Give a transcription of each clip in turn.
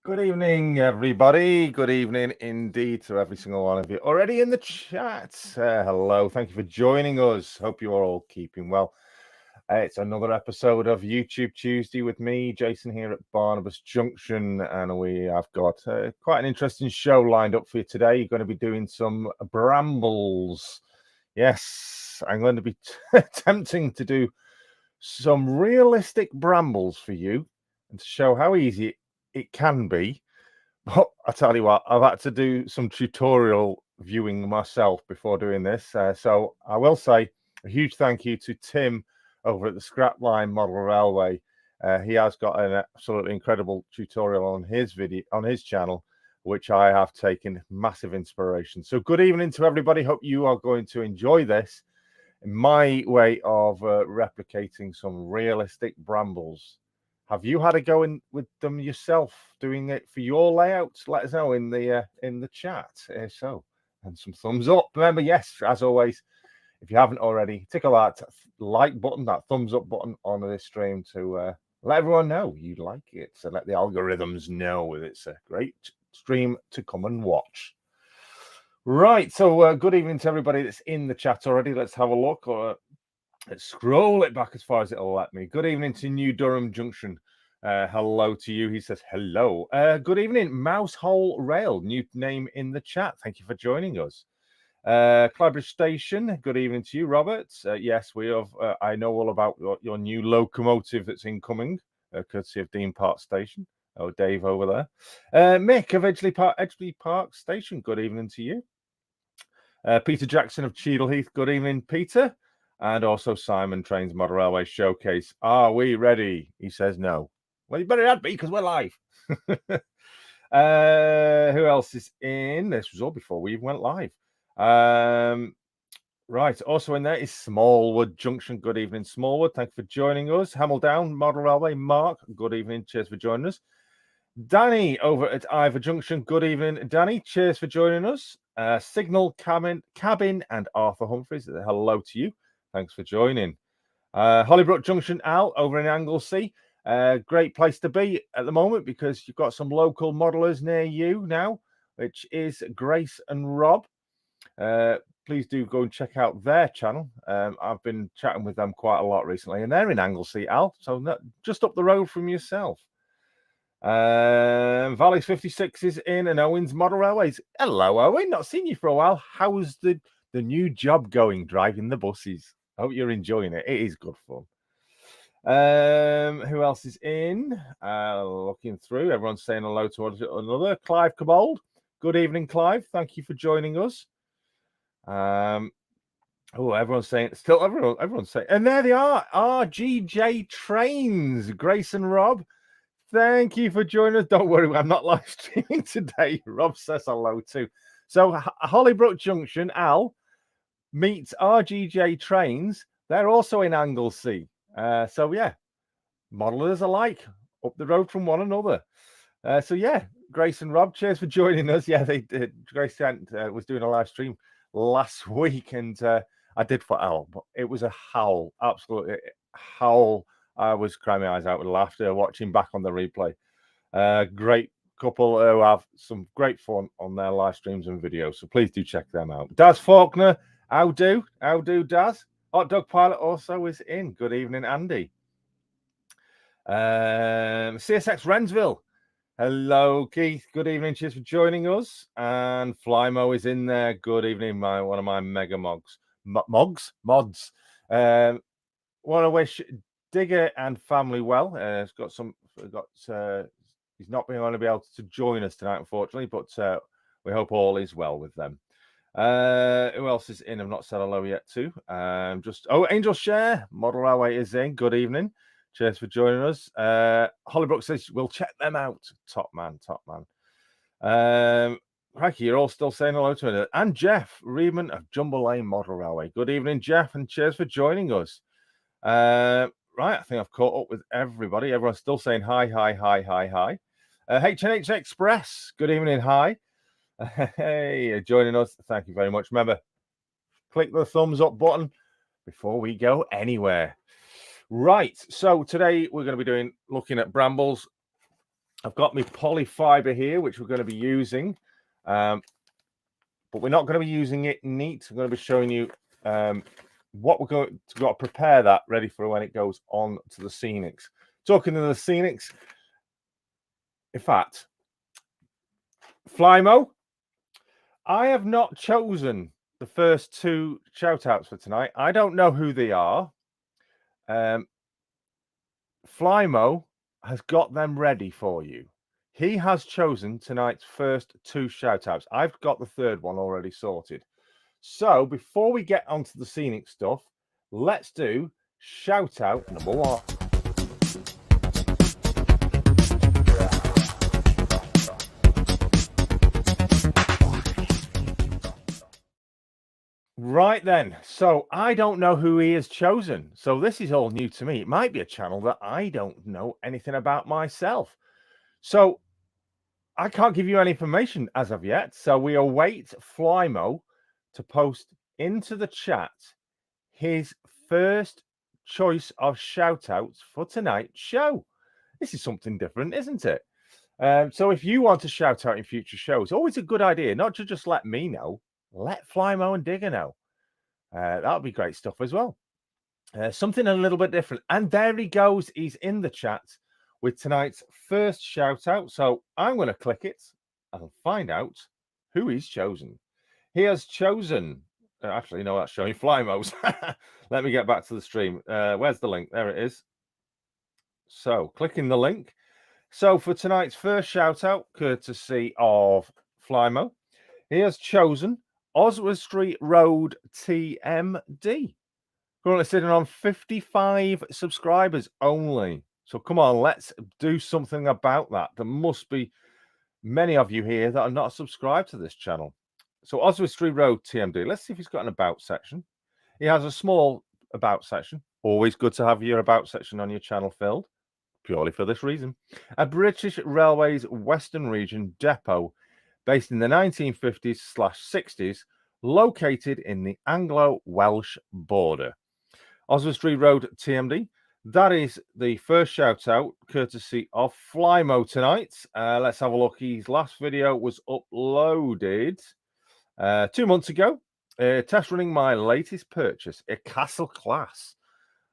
Good evening, everybody. Good evening indeed to every single one of you already in the chat. Hello. Thank you for joining us. Hope you are all keeping well. It's another episode of YouTube Tuesday with me, Jason, here at Barnabas Junction. And we have got quite an interesting show lined up for you today. You're going to be doing some Brambles. Yes, I'm going to be attempting to do some realistic Brambles for you and to show how easy it can be. But I tell you what, I've had to do some tutorial viewing myself before doing this. So I will say a huge thank you to Tim over at the Scrapline Model Railway. He has got an absolutely incredible tutorial on his video on his channel, which I have taken massive inspiration. So good evening to everybody. Hope you are going to enjoy this. My way of replicating some realistic Brambles. Have you had a go in with them yourself, doing it for your layouts? Let us know in the chat. So, and some thumbs up. Remember, yes, as always, if you haven't already, tickle that like button, that thumbs up button on this stream to let everyone know you like it. So let the algorithms know it's a great stream to come and watch. Right, so good evening to everybody that's in the chat already. Let's have a look. Let's scroll it back as far as it'll let me. Good evening to New Durham Junction. Hello to you. He says hello. Good evening, Mousehole Rail. New name in the chat. Thank you for joining us. Clybridge Station. Good evening to you, Robert. Yes, we have. I know all about your new locomotive that's incoming, courtesy of Dean Park Station. Oh, Dave over there. Mick of Edgeley Park Station. Good evening to you. Peter Jackson of Cheadle Heath. Good evening, Peter. And also Simon Trains Model Railway Showcase. Are we ready? He says no. Well, you better not be because we're live. Who else is in? This was all before we even went live. Right. Also in there is Smallwood Junction. Good evening, Smallwood. Thank you for joining us. Hamel Down Model Railway. Mark. Good evening. Cheers for joining us. Danny over at Ivor Junction. Good evening, Danny. Cheers for joining us. Signal Cabin and Arthur Humphreys. Hello to you. Thanks for joining. Hollybrook Junction, Al, over in Anglesey. Great place to be at the moment because you've got some local modelers near you now, which is Grace and Rob. Please do go and check out their channel. I've been chatting with them quite a lot recently, and they're in Anglesey, Al, so just up the road from yourself. Valleys 56 is in, and Owen's Model Railways. Hello, Owen. Not seen you for a while. How's the new job going, driving the buses? I hope you're enjoying it. It is good fun. Who else is in? Looking through. Everyone's saying hello to another. Clive Cabold. Good evening, Clive. Thank you for joining us. Oh, everyone's saying still. Everyone's saying, and there they are. RGJ Trains. Grace and Rob. Thank you for joining us. Don't worry, I'm not live streaming today. Rob says hello too. So Hollybrook Junction, Al, meets RGJ Trains. They're also in Anglesey. So yeah, modelers alike, up the road from one another. So yeah, Grace and Rob, cheers for joining us. Yeah, they did. Grace was doing a live stream last week, and I did for Al, but it was a howl, absolutely howl. I was crying my eyes out with laughter watching back on the replay. Great couple who have some great fun on their live streams and videos. So please do check them out. Daz Faulkner, how do, Daz? Hot Dog Pilot also is in. Good evening, Andy. CSX Wrensville. Hello, Keith. Good evening. Cheers for joining us. And Flymo is in there. Good evening, one of my mega mods. Want to wish Digger and family well. He's not going to be able to join us tonight, unfortunately, but we hope all is well with them. Who else is in? I've not said hello yet to. Angel Share Model Railway is in. Good evening. Cheers for joining us. Hollybrook says we'll check them out. Top man. Crikey, you're all still saying hello to it. And Jeff Reedman of Jumble Lane Model Railway. Good evening, Jeff, and cheers for joining us. Right, I think I've caught up with everybody. Everyone's still saying hi. H&H Express, good evening, hi. Hey, joining us. Thank you very much. Remember, click the thumbs up button before we go anywhere. Right, so today we're going to be looking at Brambles. I've got my polyfiber here, which we're going to be using, but we're not going to be using it neat. I'm going to be showing you what we're going to prepare that ready for when it goes on to the scenics. Talking to the scenics, in fact, Flymo, I have not chosen the first two shout-outs for tonight. I don't know who they are. Flymo has got them ready for you. He has chosen tonight's first two shout-outs. I've got the third one already sorted. So before we get onto the scenic stuff, let's do shout-out number one. Right then, so I don't know who he has chosen. So this is all new to me. It might be a channel that I don't know anything about myself. So I can't give you any information as of yet. So we await Flymo to post into the chat his first choice of shout-outs for tonight's show. This is something different, isn't it? So if you want to shout out in future shows, always a good idea, not to just let me know, let Flymo and Digger know. That would be great stuff as well. Something a little bit different. And there he goes. He's in the chat with tonight's first shout out. So I'm going to click it and find out who he's chosen. He has chosen, actually, no, that's showing Flymo's. Let me get back to the stream. Where's the link? There it is. So clicking the link. So for tonight's first shout out, courtesy of Flymo, he has chosen Oswestry Road TMD. Currently sitting on 55 subscribers only. So come on, let's do something about that. There must be many of you here that are not subscribed to this channel. So Oswestry Road TMD. Let's see if he's got an about section. He has a small about section. Always good to have your about section on your channel filled. Purely for this reason. A British Railways Western Region depot based in the 1950s/60s, located in the Anglo-Welsh border. Oswestry Road TMD. That is the first shout out courtesy of Flymo tonight. Let's have a look. His last video was uploaded 2 months ago. Test running my latest purchase, a Castle Class.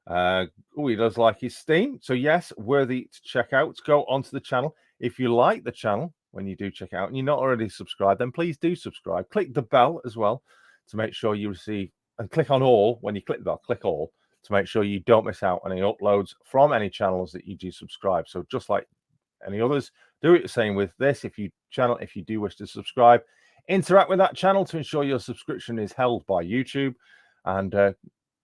He does like his Steam. So yes, worthy to check out. Go onto the channel. If you like the channel, when you do check out and you're not already subscribed, then please do subscribe. Click the bell as well to make sure you receive, and click on all. When you click the bell, click all to make sure you don't miss out on any uploads from any channels that you do subscribe. So just like any others, do it the same with this. If you do wish to subscribe, interact with that channel to ensure your subscription is held by YouTube. And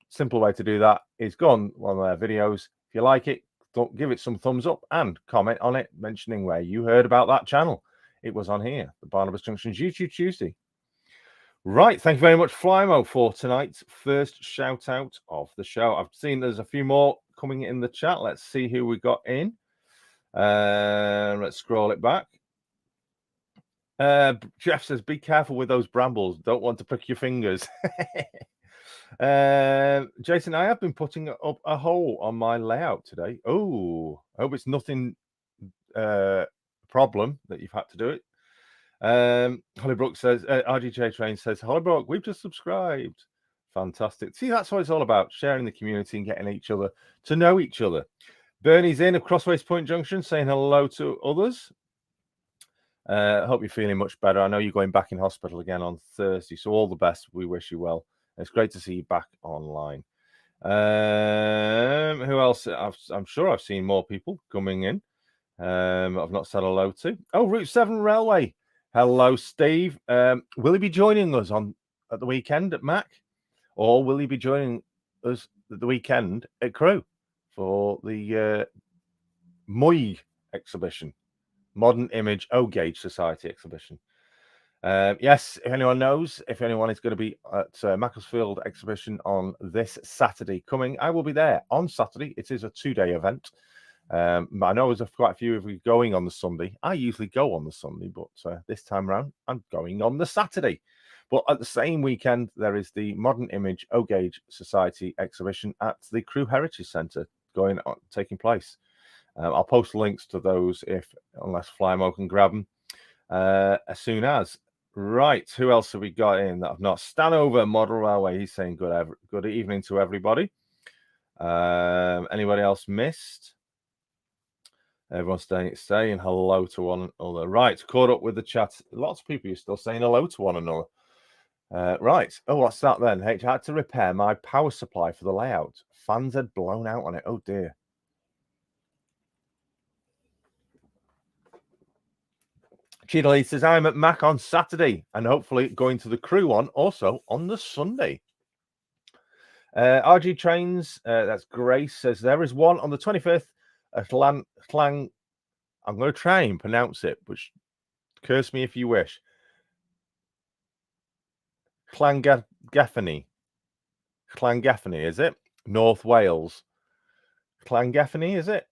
simple way to do that is go on one of their videos. If you like it, don't give it some thumbs up and comment on it, mentioning where you heard about that channel. It was on here, the Barnabas Junction's YouTube Tuesday. Right, thank you very much, Flymo, for tonight's first shout out of the show. I've seen there's a few more coming in the chat. Let's see who we got in. Let's scroll it back. Jeff says, be careful with those brambles. Don't want to prick your fingers. Jason, I have been putting up a hole on my layout today. Oh, I hope it's nothing problem that you've had to do it. Hollybrook says, RGJ Train says, Hollybrook, we've just subscribed. Fantastic. See, that's what it's all about, sharing the community and getting each other to know each other. Bernie's in of Crossways Point Junction saying hello to others. I hope you're feeling much better. I know you're going back in hospital again on Thursday, so all the best. We wish you well. It's great to see you back online. Who else? I'm sure I've seen more people coming in. I've not said hello to. Oh, Route 7 Railway. Hello, Steve. Will he be joining us at the weekend at Mac? Or will he be joining us at the weekend at Crewe for the MUIG exhibition? Modern Image O-Gauge Society exhibition. Yes, if anyone knows, if anyone is going to be at Macclesfield exhibition on this Saturday coming, I will be there on Saturday. It is a 2-day event. I know there's quite a few of you going on the Sunday. I usually go on the Sunday, but this time around, I'm going on the Saturday. But at the same weekend, there is the Modern Image O-Gauge Society exhibition at the Crewe Heritage Centre taking place. I'll post links to those unless Flymo can grab them as soon as. Right, who else have we got in that I've not? Stanover Model Railway. He's saying good evening to everybody. Anybody else missed? Everyone's saying hello to one another. Right, caught up with the chat. Lots of people are still saying hello to one another. Right. Oh, what's that then? I had to repair my power supply for the layout. Fans had blown out on it. Oh dear. Cheetah says, I'm at Mac on Saturday and hopefully going to the crew one also on the Sunday. RG Trains, that's Grace, says there is one on the 25th at Clang. I'm going to try and pronounce it, but curse me if you wish. Llangefni, is it? North Wales. Llangefni, is it?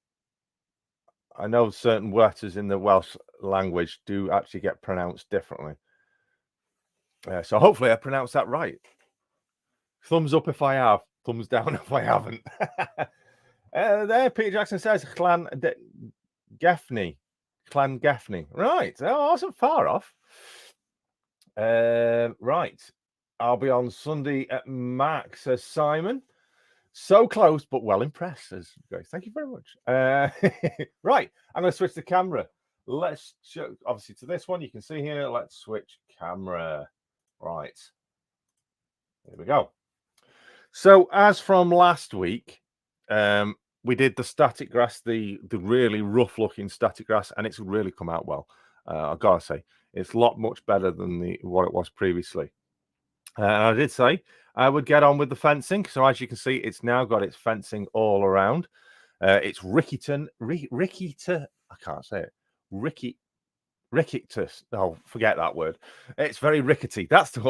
I know certain letters in the Welsh language do actually get pronounced differently. So hopefully I pronounced that right. Thumbs up if I have, thumbs down if I haven't. There, Peter Jackson says Llangefni. Right. Oh, I wasn't far off. Right. I'll be on Sunday at Mac, says Simon. So close, but well impressed, says Grace. Thank you very much. Right. I'm going to switch the camera. Let's show, obviously, to this one. You can see here. Let's switch camera. Right. Here we go. So as from last week, we did the static grass, the really rough looking static grass, and it's really come out well. I've got to say, it's a lot much better than what it was previously. And I did say I would get on with the fencing. So as you can see, it's now got its fencing all around. It's Rickyton. I can't say it. Rickictus. Oh, forget that word. It's very rickety. That's the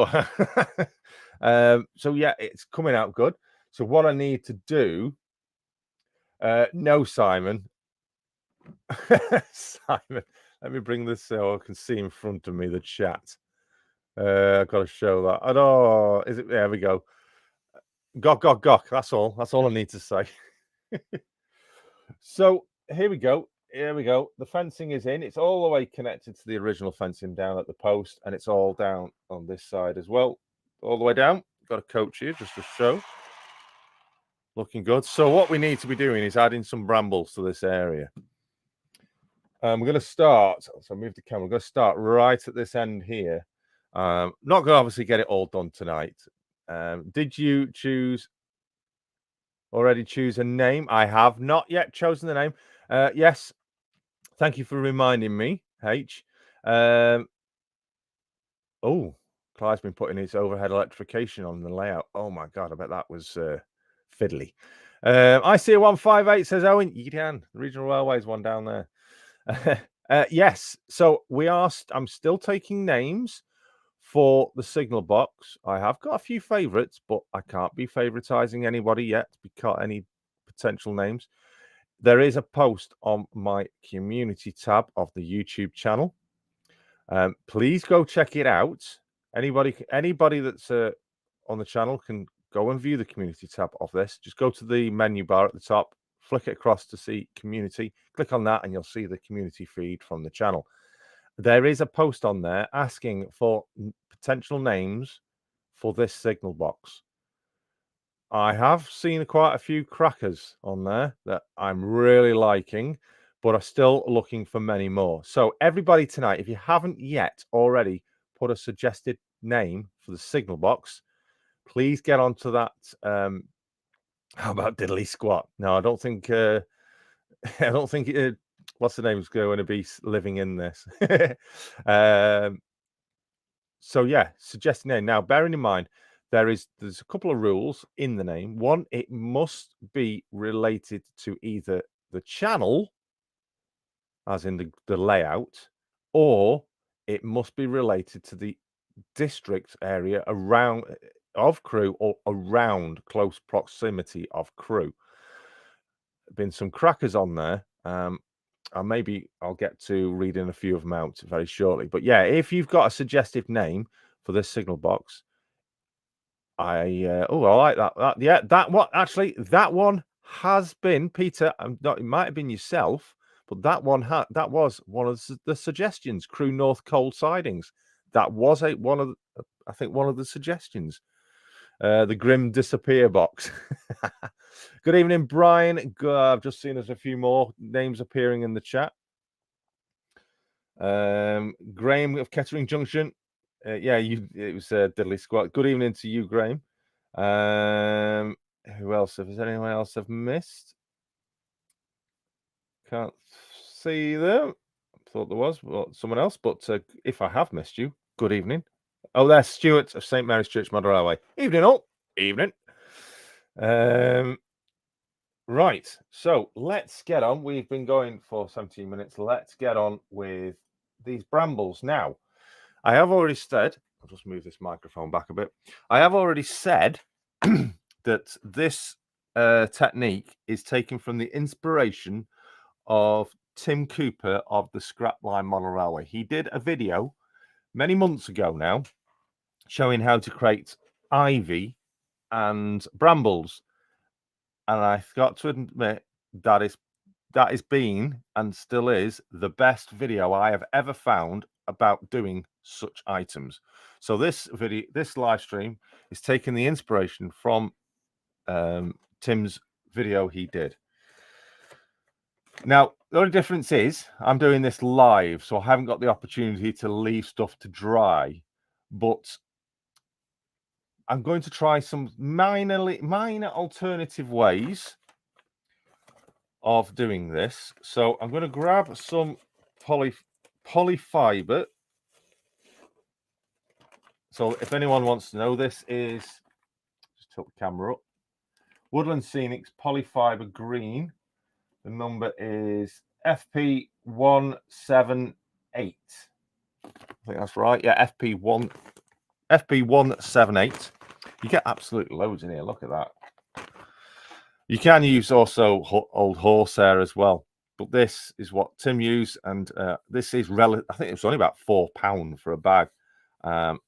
one. So yeah, it's coming out good. So what I need to do, no, Simon. Simon, let me bring this so I can see in front of me the chat. I've got to show that. Oh, is it? There we go. Gok. That's all. That's all I need to say. So here we go. The fencing is in. It's all the way connected to the original fencing down at the post, and it's all down on this side as well. All the way down. Got a coach here just to show. Looking good. So what we need to be doing is adding some brambles to this area. We're going to start. So move the camera. We're going to start right at this end here. Not going to obviously get it all done tonight. Did you already choose a name? I have not yet chosen the name. Yes. Thank you for reminding me, H. Oh, Clive's been putting his overhead electrification on the layout. Oh my God, I bet that was fiddly. I see a 158, says Owen. You can. The Regional Railways one down there. Yes. So I'm still taking names for the signal box. I have got a few favorites, but I can't be favoritizing anybody yet because any potential names. There is a post on my community tab of the YouTube channel. Please go check it out. Anybody that's on the channel can go and view the community tab of this. Just go to the menu bar at the top, flick it across to see community, click on that, and you'll see the community feed from the channel. There is a post on there asking for potential names for this signal box. I have seen quite a few crackers on there that I'm really liking, but I'm still looking for many more. So everybody tonight, if you haven't yet already put a suggested name for the signal box, please get onto that. How about Diddly Squat? No, I don't think. What's the name's going to be living in this? So yeah, suggested name. Now, bearing in mind, there's a couple of rules in the name. One, it must be related to either the channel, as in the layout, or it must be related to the district area around of crew or around close proximity of crew. Been some crackers on there. Maybe I'll get to reading a few of them out very shortly. But yeah, if you've got a suggestive name for this signal box, I like that. That one has been, Peter, it might have been yourself, but that was one of the suggestions. Crewe North cold sidings. That was one of the suggestions. The Grim Disappear box. Good evening, Brian. I've just seen there's a few more names appearing in the chat. Graham of Kettering Junction. It was Diddley Squat. Good evening to you, Graham. Who else? If there's anyone else I've missed, can't see them. Thought there was someone else, but if I have missed you, good evening. Oh, there's Stuart of St Mary's Church Model Railway. Evening, all. Evening. Right, so let's get on. We've been going for 17 minutes. Let's get on with these Brambles. Now, I have already said, I'll just move this microphone back a bit. I have already said that this technique is taken from the inspiration of Tim Cooper of the Scrapline Model Railway. He did a video many months ago now showing how to create ivy and brambles. And I've got to admit that is been and still is the best video I have ever found about doing such items. So this live stream is taking the inspiration from Tim's video he did. Now, the only difference is I'm doing this live, so I haven't got the opportunity to leave stuff to dry, but I'm going to try some minor alternative ways of doing this. So I'm going to grab some polyfiber. So if anyone wants to know, this is, just tilt the camera up, Woodland Scenics Polyfiber Green. The number is FP178. I think that's right. Yeah, FP178. You get absolutely loads in here. Look at that. You can use also old horsehair as well, but this is what Tim used, and this is I think it's only about £4 for a bag, and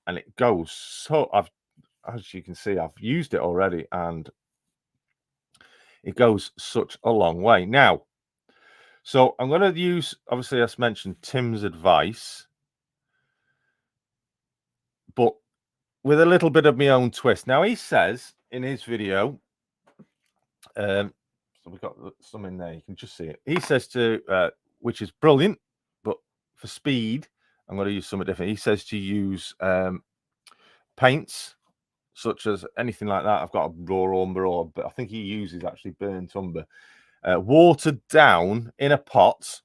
it goes so. As you can see, I've used it already, and it goes such a long way. Now, so I'm going to use, obviously, as mentioned, Tim's advice, but with a little bit of my own twist. Now, he says in his video, so we've got some in there, you can just see it. He says which is brilliant, but for speed, I'm going to use something different. He says to use paints, such as anything like that. I've got a raw umber, but I think he uses actually burnt umber, watered down in a pot,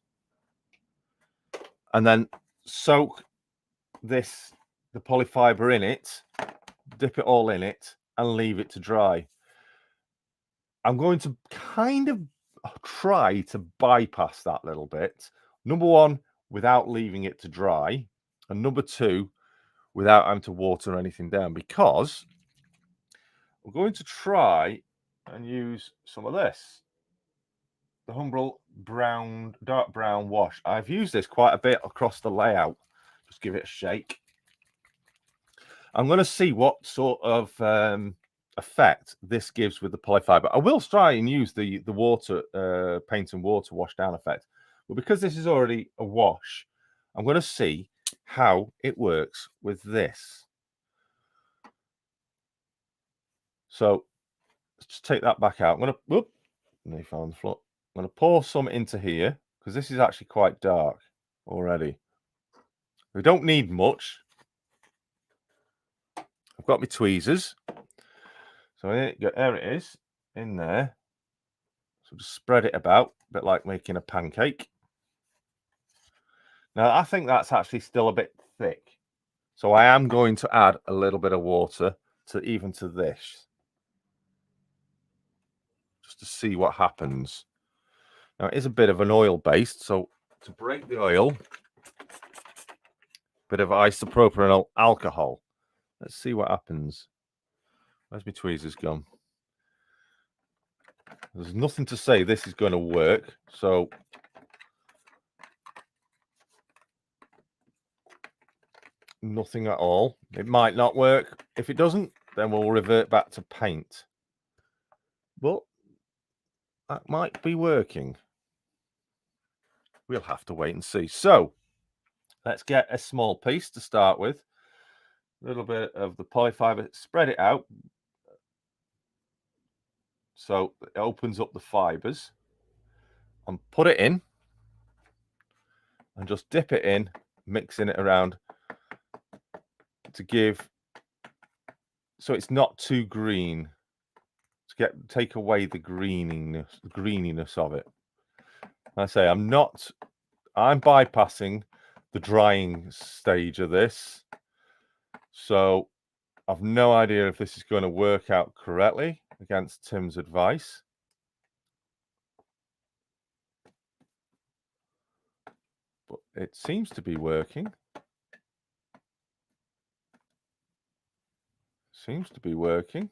and then soak the polyfiber in it, dip it all in it, and leave it to dry. I'm going to kind of try to bypass that little bit. Number one, without leaving it to dry, and number two, without having to water anything down, because we're going to try and use some of this, the Humbrol dark brown wash. I've used this quite a bit across the layout. Just give it a shake. I'm going to see what sort of effect this gives with the polyfiber. I will try and use the water paint and water wash down effect, but because this is already a wash, I'm going to see how it works with this. So let's just take that back out. I'm going to nearly fell on the floor. I'm going to pour some into here because this is actually quite dark already. We don't need much. I've got my tweezers. So there it is in there. So just spread it about, a bit like making a pancake. Now, I think that's actually still a bit thick. So I am going to add a little bit of water to this, just to see what happens. Now, it is a bit of an oil based, so to break the oil, bit of isopropyl alcohol. Let's see what happens. Where's my tweezers gone? There's nothing to say this is going to work, so nothing at all. It might not work. If it doesn't, then we'll revert back to paint. But that might be working. We'll have to wait and see. So let's get a small piece to start with. A little bit of the polyfiber, spread it out so it opens up the fibers, and put it in and just dip it in, mixing it around to give so it's not too green, to take away the greeniness of it. I say I'm bypassing the drying stage of this, so I've no idea if this is going to work out correctly against Tim's advice. But it seems to be working. Seems to be working.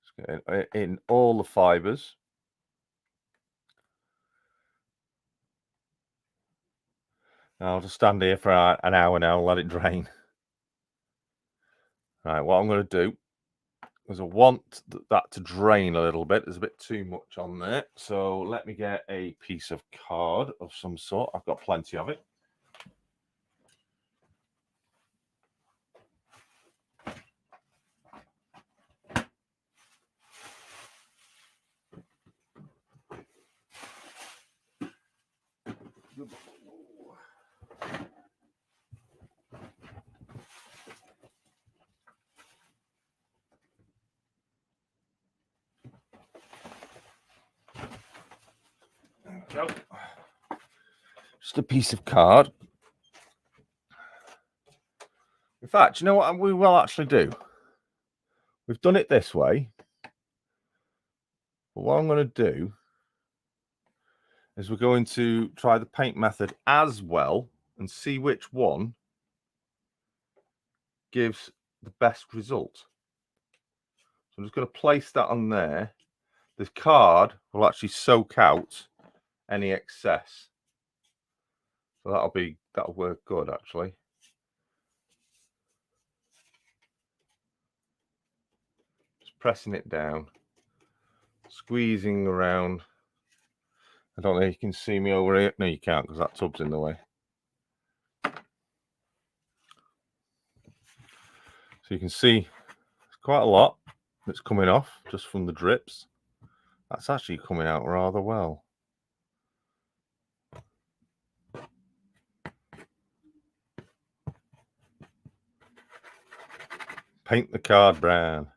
Just get in all the fibers. Now I'll just stand here for an hour now and let it drain. Right, what I'm going to do is I want that to drain a little bit. There's a bit too much on there. So let me get a piece of card of some sort. I've got plenty of it. There we go. Just a piece of card. In fact, you know what we will actually do? We've done it this way. But what I'm going to do is we're going to try the paint method as well and see which one gives the best result. So I'm just going to place that on there. The card will actually soak out any excess. So that'll work good actually. Just pressing it down, squeezing around. I don't know if you can see me over here. No, you can't because that tub's in the way. So you can see there's quite a lot that's coming off just from the drips. That's actually coming out rather well. Paint the card brown.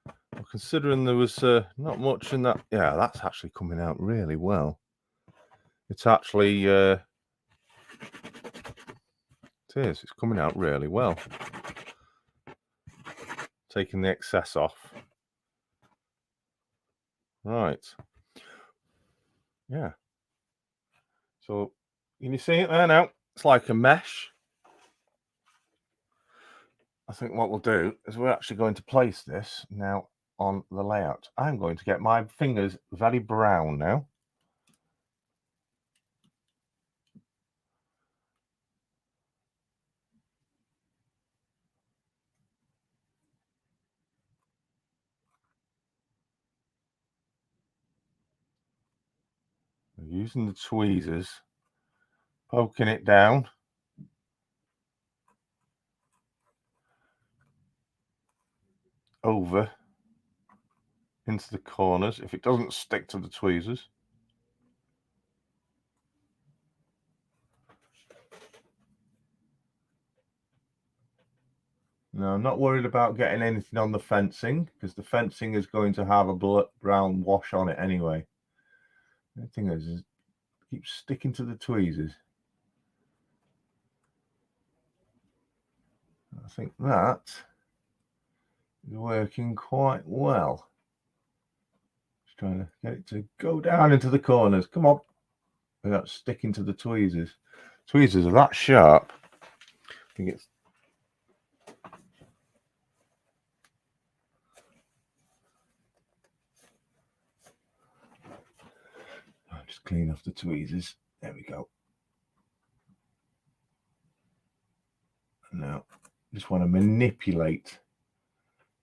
Well, considering there was not much in that, yeah, that's actually coming out really well. It's actually, it is, it's coming out really well. Taking the excess off. Right. Yeah. So, can you see it there now? It's like a mesh. I think what we'll do is we're actually going to place this now on the layout. I'm going to get my fingers very brown now. Using the tweezers, poking it down. Over into the corners if it doesn't stick to the tweezers. Now, I'm not worried about getting anything on the fencing because the fencing is going to have a brown wash on it anyway. The thing is keep sticking to the tweezers. I think that is working quite well. Just trying to get it to go down into the corners. Come on. Without sticking to the tweezers. Tweezers are that sharp. I think it's just clean off the tweezers. There we go. Now, just want to manipulate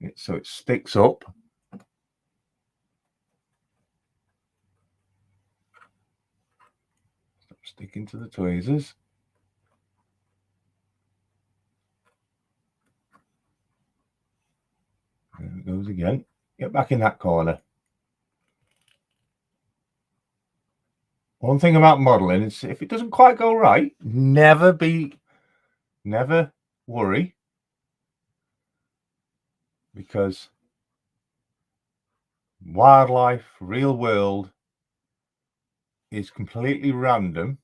it so it sticks up. Sticking to the tweezers. There it goes again. Get back in that corner. One thing about modeling is if it doesn't quite go right, never worry, because wildlife, real world, is completely random.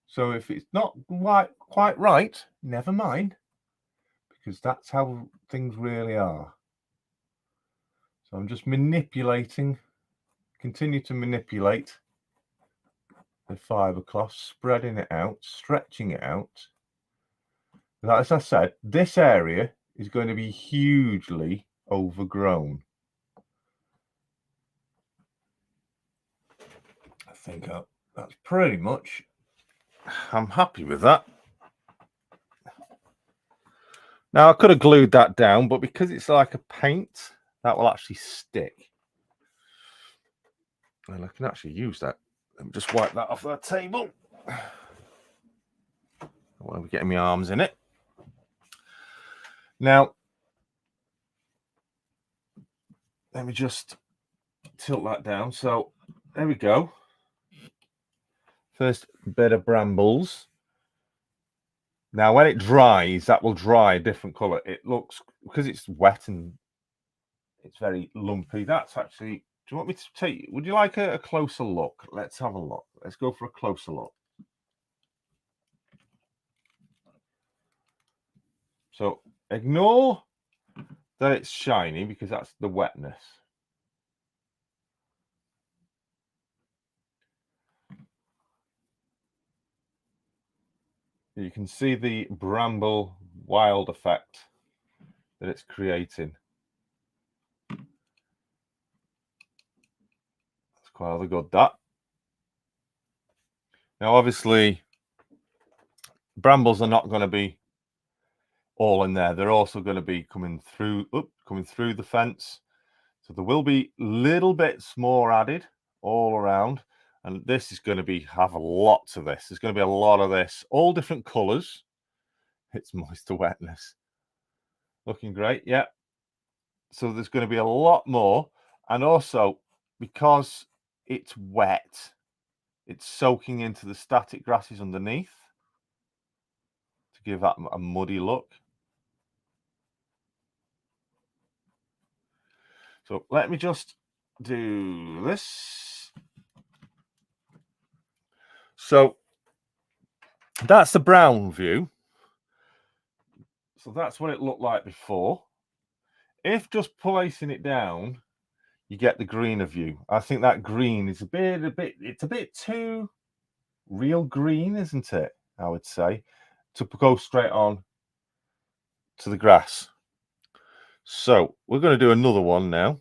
So if it's not quite right, never mind, because that's how things really are. So I'm just manipulating, continue to manipulate the fibercloth, spreading it out, stretching it out. As I said, this area is going to be hugely overgrown. I think that's pretty much, I'm happy with that. Now I could have glued that down, but because it's like a paint, that will actually stick. And I can actually use that. Let me just wipe that off that table. I want to be getting my arms in it. Now, let me just tilt that down. So there we go. First bit of brambles. Now, when it dries, that will dry a different color. It looks, because it's wet and it's very lumpy. That's actually, do you want me to take you? Would you like a closer look? Let's have a look. Let's go for a closer look. So ignore that it's shiny because that's the wetness. You can see the bramble wild effect that it's creating. That's quite rather good, that. Now, obviously, brambles are not going to be all in there. They're also going to be coming through the fence. So there will be little bits more added all around. And this is going to have a lot of this. There's going to be a lot of this, all different colors. It's moisture wetness. Looking great, yeah. So there's going to be a lot more. And also, because it's wet, it's soaking into the static grasses underneath to give that a muddy look. So let me just do this. So that's the brown view. So that's what it looked like before. If just placing it down, you get the greener view. I think that green is it's a bit too real green, isn't it? I would say, to go straight on to the grass. So we're going to do another one now.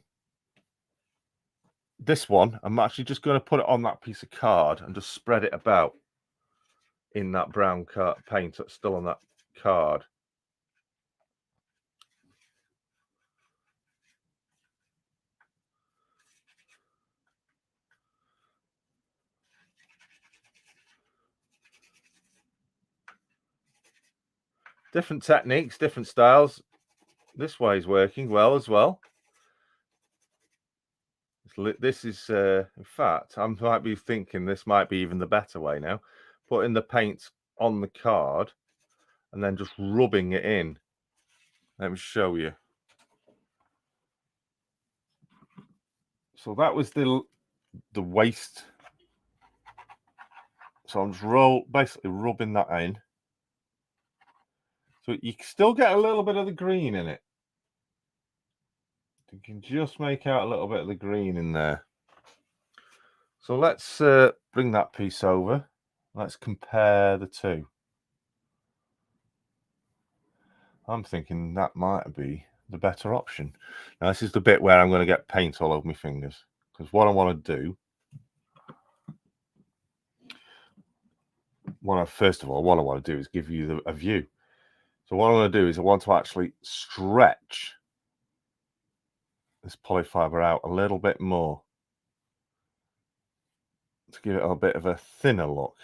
This one, I'm actually just going to put it on that piece of card and just spread it about in that brown paint that's still on that card. Different techniques, different styles. This way is working well as well. This is, in fact, I might be thinking this might be even the better way now. Putting the paint on the card and then just rubbing it in. Let me show you. So that was the waste. So I'm just basically rubbing that in. So you still get a little bit of the green in it. You can just make out a little bit of the green in there. So let's bring that piece over. Let's compare the two. I'm thinking that might be the better option. Now, this is the bit where I'm going to get paint all over my fingers, because what I want to do, first of all, what I want to do is give you a view. So what I want to do is I want to actually stretch this polyfiber out a little bit more to give it a bit of a thinner look.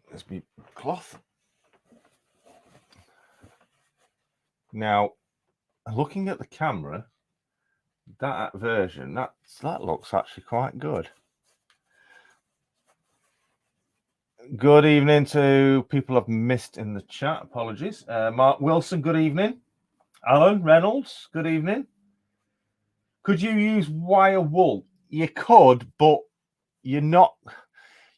There's me cloth. Now, looking at the camera, that version, that looks actually quite good. Good evening to people I've missed in the chat. Apologies. Mark Wilson, good evening. Alan Reynolds, good evening. Could you use wire wool? You could, but you're not.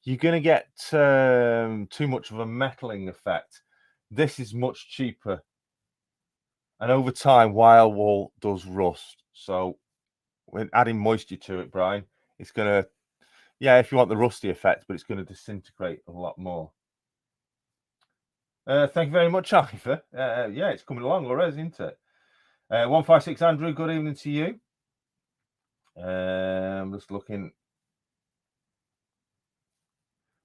You're going to get too much of a metaling effect. This is much cheaper. And over time, wire wool does rust. So when adding moisture to it, Brian, it's going to, yeah, if you want the rusty effect, but it's going to disintegrate a lot more. Thank you very much, Arthur. Yeah, it's coming along already, isn't it? 156 Andrew, good evening to you. I'm just looking.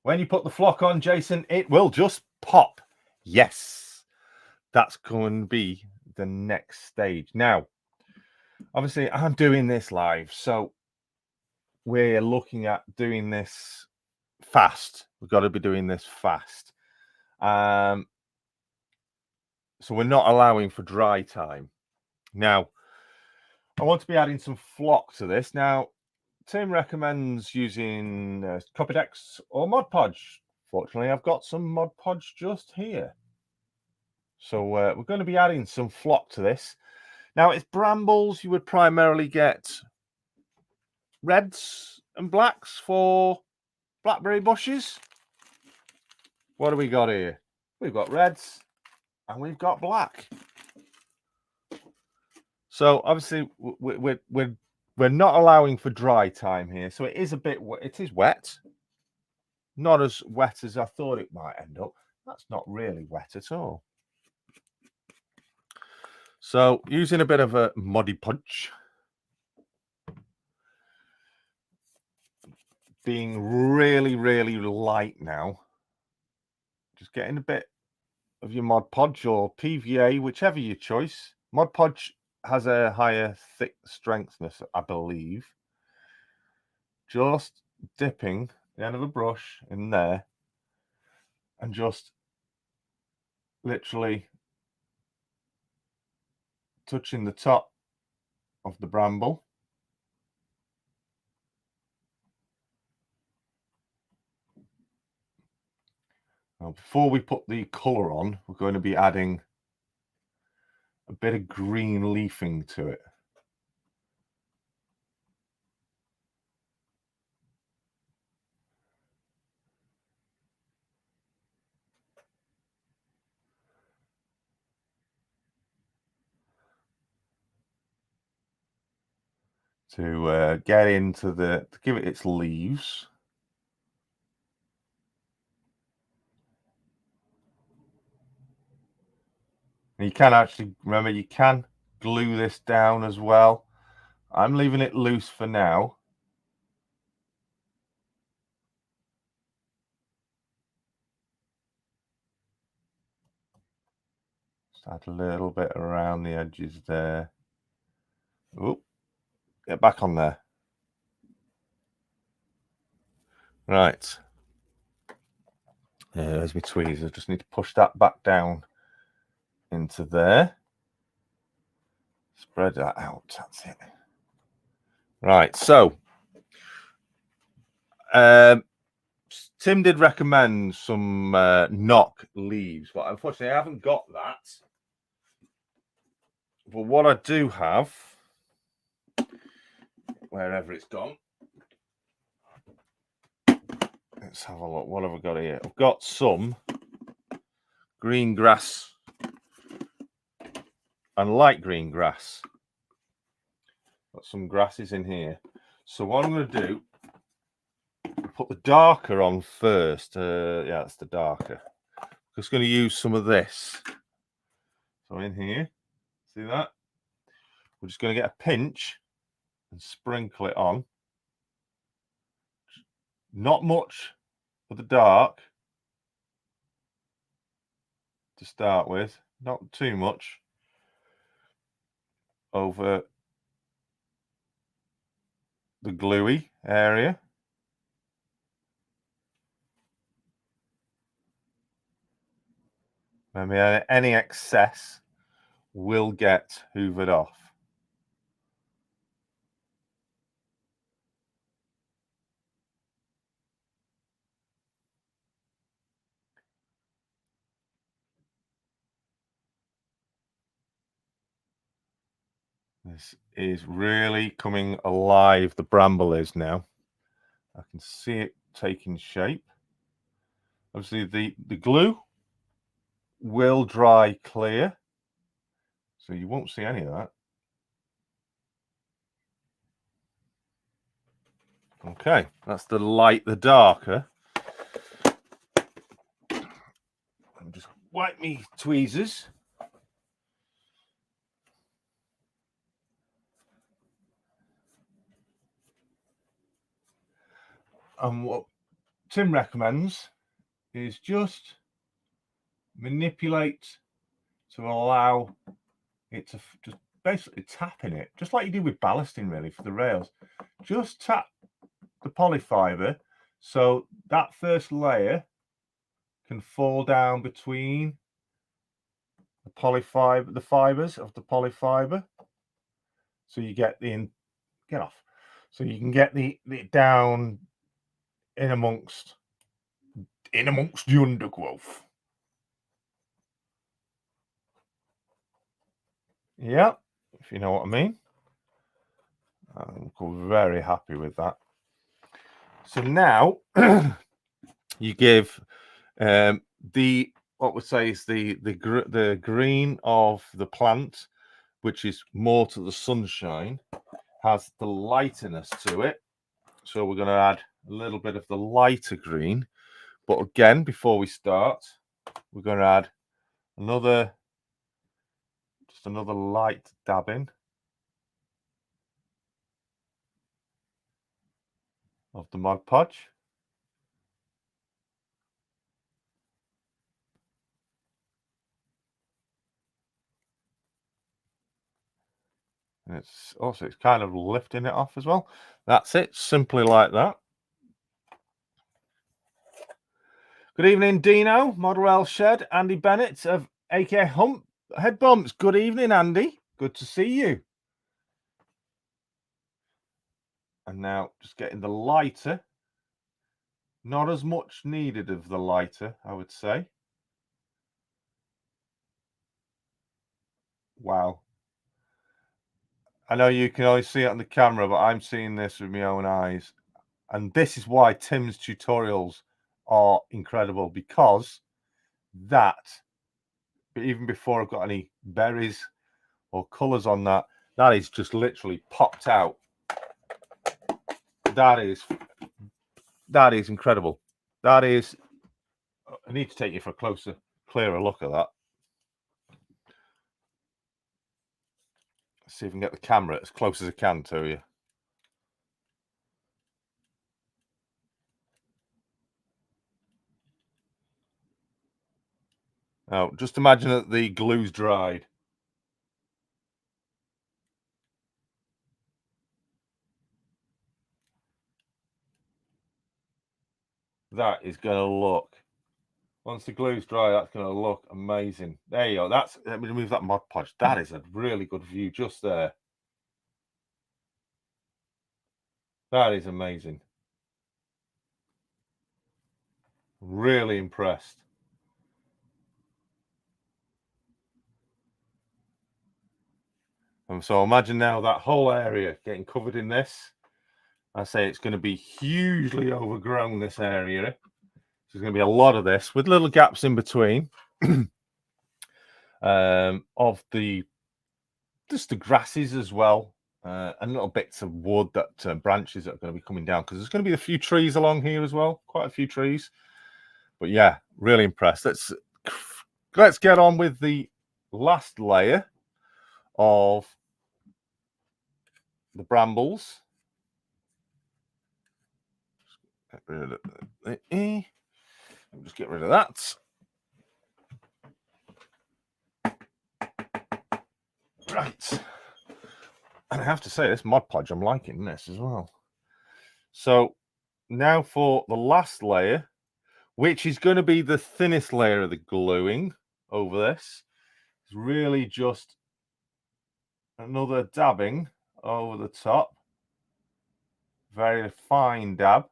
When you put the flock on, Jason, it will just pop. Yes, that's going to be the next stage. Now, obviously, I'm doing this live, so we're looking at doing this fast. We've got to be doing this fast. So we're not allowing for dry time. Now, I want to be adding some flock to this. Now, Tim recommends using Copydex or Mod Podge. Fortunately, I've got some Mod Podge just here. So we're going to be adding some flock to this. Now, it's Brambles. You would primarily get reds and blacks for blackberry bushes. What do we got here? We've got reds and we've got black. So obviously we're not allowing for dry time here. So it is a bit, it is wet. Not as wet as I thought it might end up. That's not really wet at all. So using a bit of a Mod Podge. Being really, really light now. Just getting a bit of your Mod Podge or PVA, whichever your choice. Mod Podge has a higher thick strengthness, I believe. Just dipping the end of a brush in there and just literally touching the top of the bramble. Now, before we put the colour on, we're going to be adding a bit of green leafing to it. To get into to give it its leaves. And you can actually, remember, you can glue this down as well. I'm leaving it loose for now. Just add a little bit around the edges there. Oh, get back on there. Right. There's my tweezers. Just need to push that back down into there. Spread that out. That's it. Right. So, Tim did recommend some knock leaves, but unfortunately, I haven't got that. But what I do have, wherever it's gone, let's have a look. What have I got here? I've got some green grass and light green grass. Got some grasses in here. So what I'm going to do, put the darker on first. Yeah, that's the darker. I'm just going to use some of this. So in here, see that? We're just going to get a pinch and sprinkle it on. Not much of the dark to start with, not too much over the gluey area. Remember, any excess will get hoovered off. This is really coming alive. The bramble is now. I can see it taking shape. Obviously, the glue will dry clear, so you won't see any of that. Okay, that's the light, the darker. I'll just wipe me tweezers. And what Tim recommends is just manipulate to allow it to just basically tap in it, just like you do with ballasting, really, for the rails. Just tap the polyfiber so that first layer can fall down between the polyfiber, the fibers of the polyfiber, so you get the get off, so you can get the down in amongst the undergrowth. Yeah, if you know what I mean. I'm very happy with that. So now you give the what we say is the green of the plant, which is more to the sunshine, has the lightness to it. So we're going to add a little bit of the lighter green. But again, before we start, we're going to add just another light dab in of the Mod Podge. And it's kind of lifting it off as well. That's it, simply like that. Good evening, Dino, Model Rail Shed, Andy Bennett of AK Hump Head Bumps. Good evening, Andy. Good to see you. And now just getting the lighter. Not as much needed of the lighter, I would say. Wow. I know you can only see it on the camera, but I'm seeing this with my own eyes. And this is why Tim's tutorials are incredible, because that, but even before I've got any berries or colours on that, that is just literally popped out. That is incredible. That is, I need to take you for a closer, clearer look at that. Let's see if I can get the camera as close as I can to you. Now, just imagine that the glue's dried. That is going to look, once the glue's dry, that's going to look amazing. There you go. Let me remove that Mod Podge. That is a really good view just there. That is amazing. Really impressed. And so imagine now that whole area getting covered in this. I say it's going to be hugely overgrown, this area. So there's going to be a lot of this with little gaps in between of just the grasses as well, and little bits of wood, that branches that are going to be coming down, because there's going to be a few trees along here as well, quite a few trees. But yeah, really impressed. Let's get on with the last layer of the brambles. rid of the E. Just get rid of that. Right. And I have to say, this Mod Podge, I'm liking this as well. So now for the last layer, which is going to be the thinnest layer of the gluing over this. It's really just another dabbing over the top. Very fine dab.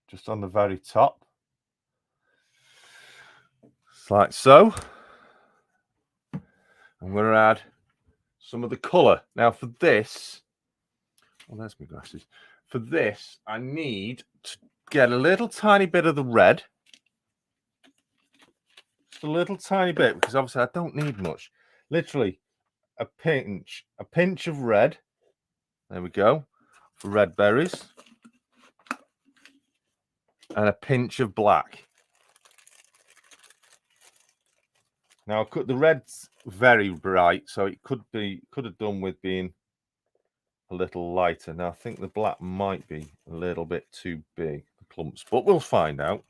Just on the very top. Just like so. I'm going to add some of the colour. Now for this, well, there's my glasses. For this, I need to get a little tiny bit of the red. Just a little tiny bit, because obviously I don't need much. Literally a pinch of red. There we go. For red berries. And a pinch of black. Now the red's very bright, so it could have done with being a little lighter. Now I think the black might be a little bit too big, the clumps, but we'll find out.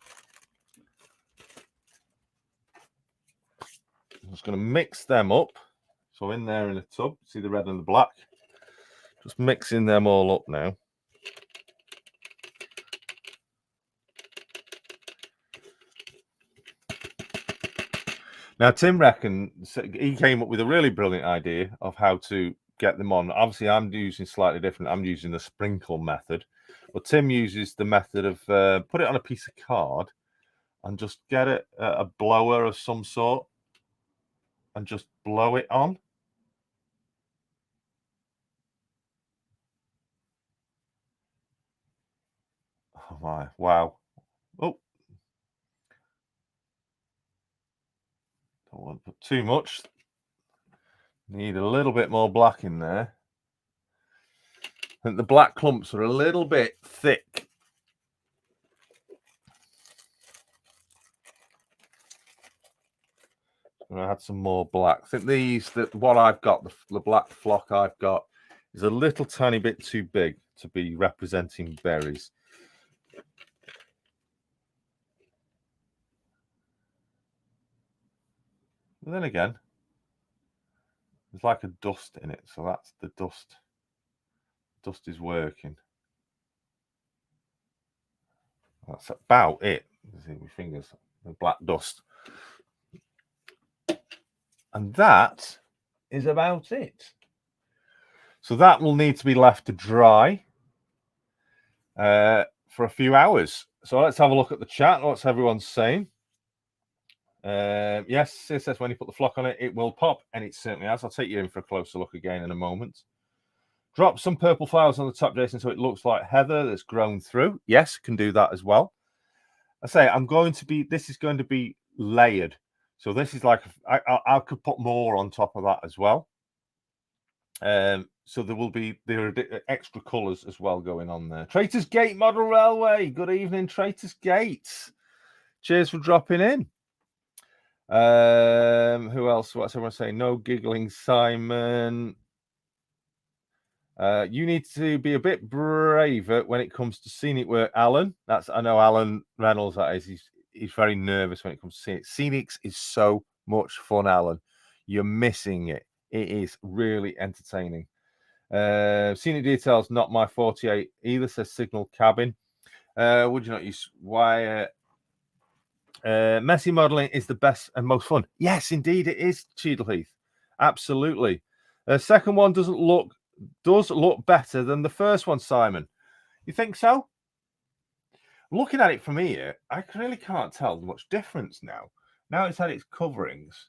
I'm just going to mix them up. So in there in a tub, see the red and the black. Just mixing them all up now. Now Tim reckons he came up with a really brilliant idea of how to get them on. Obviously, I'm using slightly different. I'm using the sprinkle method, but Tim uses the method of put it on a piece of card and just get it a blower of some sort and just blow it on. Oh my! Wow! Oh, don't want to put too much. Need a little bit more black in there. I think the black clumps are a little bit thick. I'm going to add some more black. I think what I've got, the black flock I've got, is a little tiny bit too big to be representing berries. But then again, there's like a dust in it, so that's the dust. Dust is working. That's about it. You see my fingers, the black dust. And that is about it. So that will need to be left to dry for a few hours. So let's have a look at the chat. What's everyone saying? Yes, it says when you put the flock on it, it will pop, and it certainly has. I'll take you in for a closer look again in a moment. Drop some purple flowers on the top, Jason, so it looks like heather that's grown through. Yes, can do that as well. I say this is going to be layered. So this is like, I could put more on top of that as well. So there are extra colours as well going on there. Traitors Gate Model Railway. Good evening, Traitors Gate. Cheers for dropping in. Who else? What's everyone saying? No giggling, Simon. You need to be a bit braver when it comes to scenic work, Alan. I know Alan Reynolds. That is, he's very nervous when it comes to scenic. Scenics is so much fun, Alan. You're missing it. It is really entertaining. Scenic details, not my 48 either. Says Signal Cabin. Would you not use wire? Messy modelling is the best and most fun. Yes, indeed, it is. Cheadle Heath, absolutely. Second one does look better than the first one, Simon. You think so? Looking at it from here, I really can't tell much difference now. Now it's had its coverings.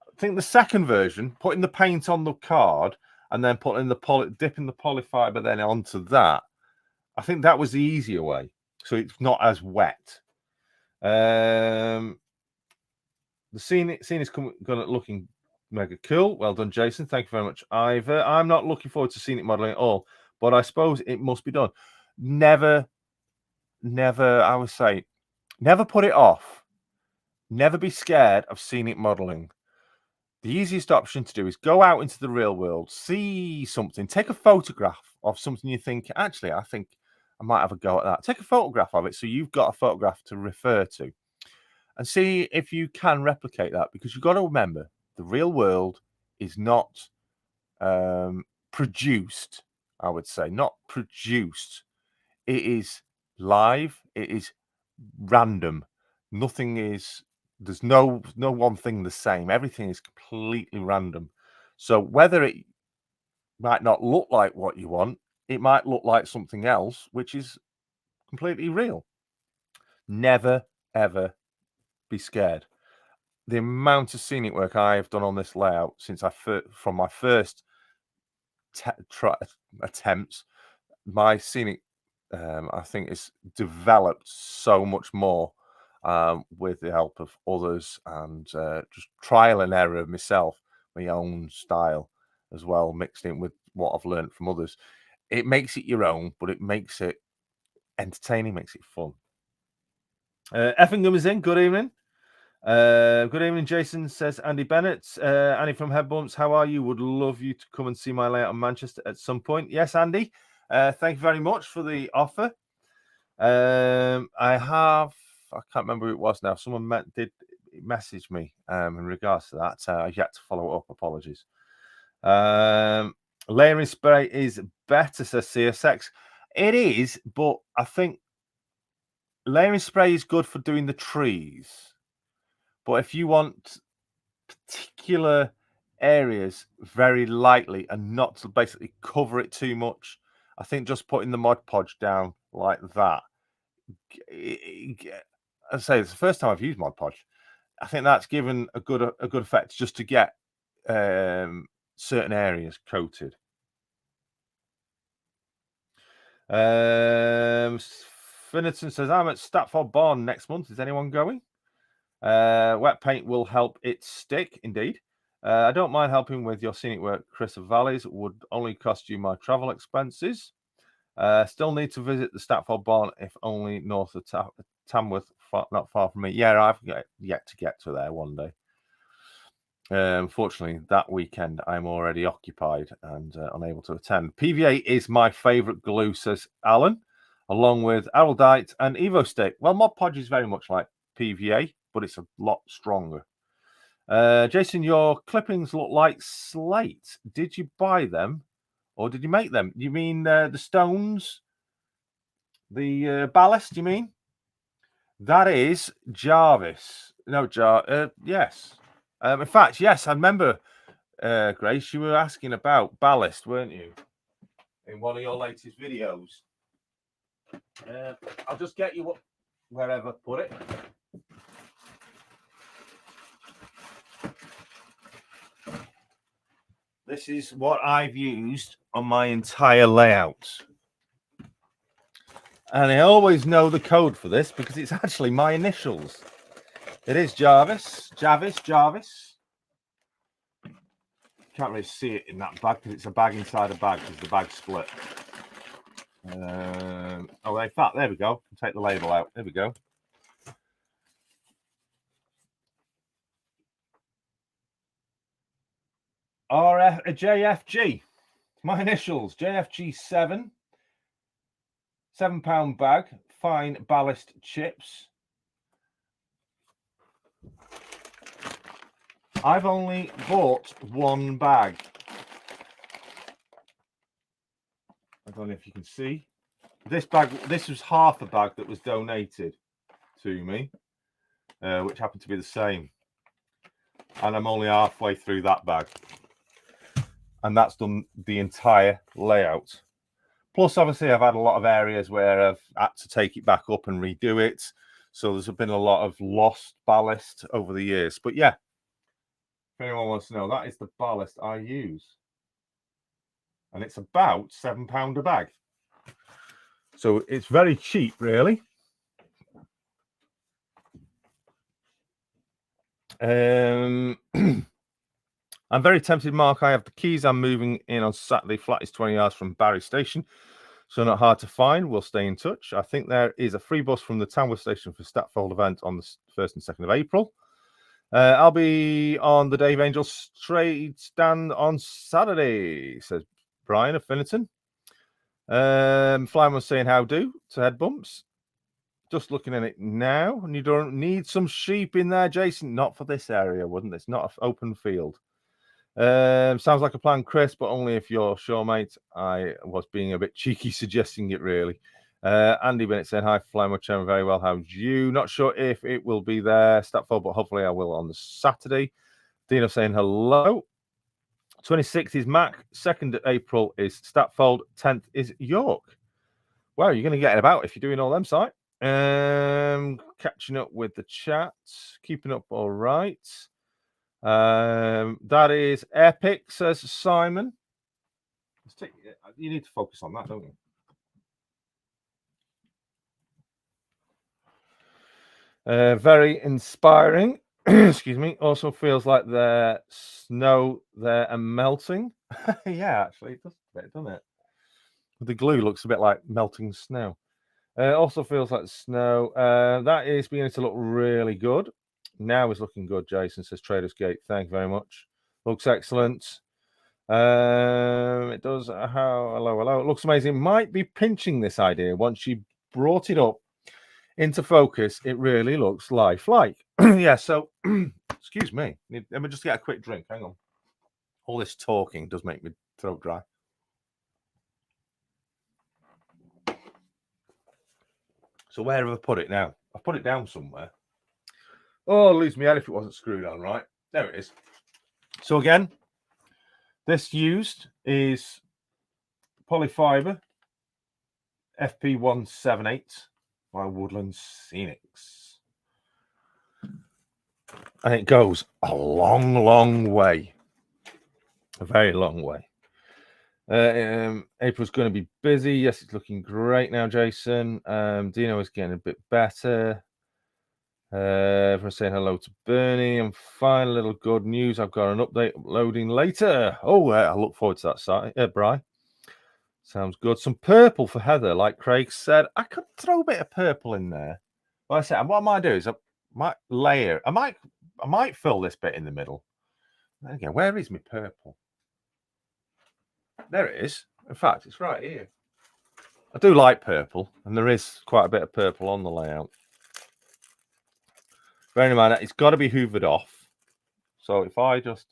I think the second version, putting the paint on the card and then dipping the polyfiber then onto that, I think that was the easier way. So it's not as wet. The scene is looking mega cool. Well done, Jason. Thank you very much, Ivor. I'm not looking forward to scenic modeling at all, but I suppose it must be done. Never, I would say, never put it off. Never be scared of scenic modeling. the easiest option to do is go out into the real world, see something, take a photograph of something you think, actually, I think I might have a go at that. Take a photograph of it so you've got a photograph to refer to and see if you can replicate that, because you've got to remember the real world is not produced, I would say, not produced. It is live, it is random. Nothing is, there's no one thing the same. Everything is completely random. So whether it might not look like what you want, it might look like something else, which is completely real. Never, ever be scared. The amount of scenic work I have done on this layout since from my first attempts, my scenic, I think, is developed so much more with the help of others and just trial and error of myself, my own style as well, mixed in with what I've learned from others. It makes it your own, but it makes it entertaining, makes it fun. Effingham is in. Good evening. Good evening, Jason, says Andy Bennett. Andy from Headbumps, how are you? Would love you to come and see my layout in Manchester at some point. Yes, Andy. Thank you very much for the offer. I can't remember who it was now. Someone did message me in regards to that. I've yet to follow up. Apologies. Layering spray is better, says CSX. It is, but I think layering spray is good for doing the trees. But if you want particular areas very lightly and not to basically cover it too much, I think just putting the Mod Podge down like that, I say it's the first time I've used Mod Podge. I think that's given a good effect just to get certain areas coated. Finneton says, I'm at Stratford Barn next month. Is anyone going? Wet paint will help it stick, indeed. I don't mind helping with your scenic work, Chris of Valleys. Would only cost you my travel expenses. Still need to visit the Stratford Barn, if only north of Tamworth, not far from me. Yeah, I've yet to get to there one day. Unfortunately, that weekend I'm already occupied and unable to attend. PVA is my favourite glue, says Alan, along with Araldite and EvoStick. Well, Mod Podge is very much like PVA, but it's a lot stronger. Jason, your clippings look like slate. Did you buy them or did you make them? You mean the stones? The ballast, you mean? That is Jarvis. No, yes. In fact, yes, I remember, Grace, you were asking about ballast, weren't you? In one of your latest videos. I'll just get you wherever put it. This is what I've used on my entire layout. And I always know the code for this because it's actually my initials. It is Jarvis. Jarvis. Can't really see it in that bag because it's a bag inside a bag because the bag's split. In fact, there we go. Take the label out. There we go. JFG. My initials. JFG7. £7 bag. Fine ballast chips. I've only bought one bag. I don't know if you can see. This bag, this was half a bag that was donated to me, which happened to be the same. And I'm only halfway through that bag. And that's done the entire layout. Plus, obviously, I've had a lot of areas where I've had to take it back up and redo it. So there's been a lot of lost ballast over the years. But yeah, if anyone wants to know, that is the ballast I use. And it's about £7 a bag. So it's very cheap, really. I'm very tempted, Mark. I have the keys. I'm moving in on Saturday. Flat is 20 yards from Barry Station, so not hard to find. We'll stay in touch. I think there is a free bus from the Tamworth Station for Stratford event on the 1st and 2nd of April. I'll be on the Dave Angels trade stand on Saturday, says Brian of Finnerton. Flyman was saying how do to head bumps. Just looking at it now, and you don't need some sheep in there, Jason. Not for this area, wouldn't it? It's not an open field. Sounds like a plan, Chris, but only if you're sure, mate. I was being a bit cheeky suggesting it, really. Andy Bennett saying, hi, Flymo Chairman, very well. How's you? Not sure if it will be there, Statfold, but hopefully I will on the Saturday. Dino saying hello. 26th is Mac. 2nd April is Statfold. 10th is York. Wow, you're going to get it about if you're doing all them sites. Catching up with the chat. Keeping up all right. That is epic, says Simon. You need to focus on that, don't you? Very inspiring. Excuse me. Also feels like the snow there and melting. Yeah, actually, it does a bit, doesn't it? The glue looks a bit like melting snow. Also feels like snow. That is beginning to look really good. Now is looking good, Jason, says Traders Gate. Thank you very much. Looks excellent. It does. Hello. It looks amazing. Might be pinching this idea once you brought it up into focus. It really looks lifelike. Yeah, so, excuse me. Let me just get a quick drink. Hang on. All this talking does make me throat dry. So where have I put it now? I've put it down somewhere. Oh, lose me head if it wasn't screwed on, right? There it is. So again, this used is polyfiber FP178 by Woodland Scenics. And it goes a long, long way. A very long way. April's going to be busy. Yes, it's looking great now, Jason. Dino is getting a bit better. Everyone's saying hello to Bernie. I'm fine. A little good news. I've got an update uploading later. Oh, I look forward to that site. Bri. Sounds good. Some purple for Heather, like Craig said. I could throw a bit of purple in there. Like I said, what I might do is I might layer. I might fill this bit in the middle. There you go. Where is my purple? There it is. In fact, it's right here. I do like purple, and there is quite a bit of purple on the layout. Bearing in mind that it's got to be hoovered off. So if I just...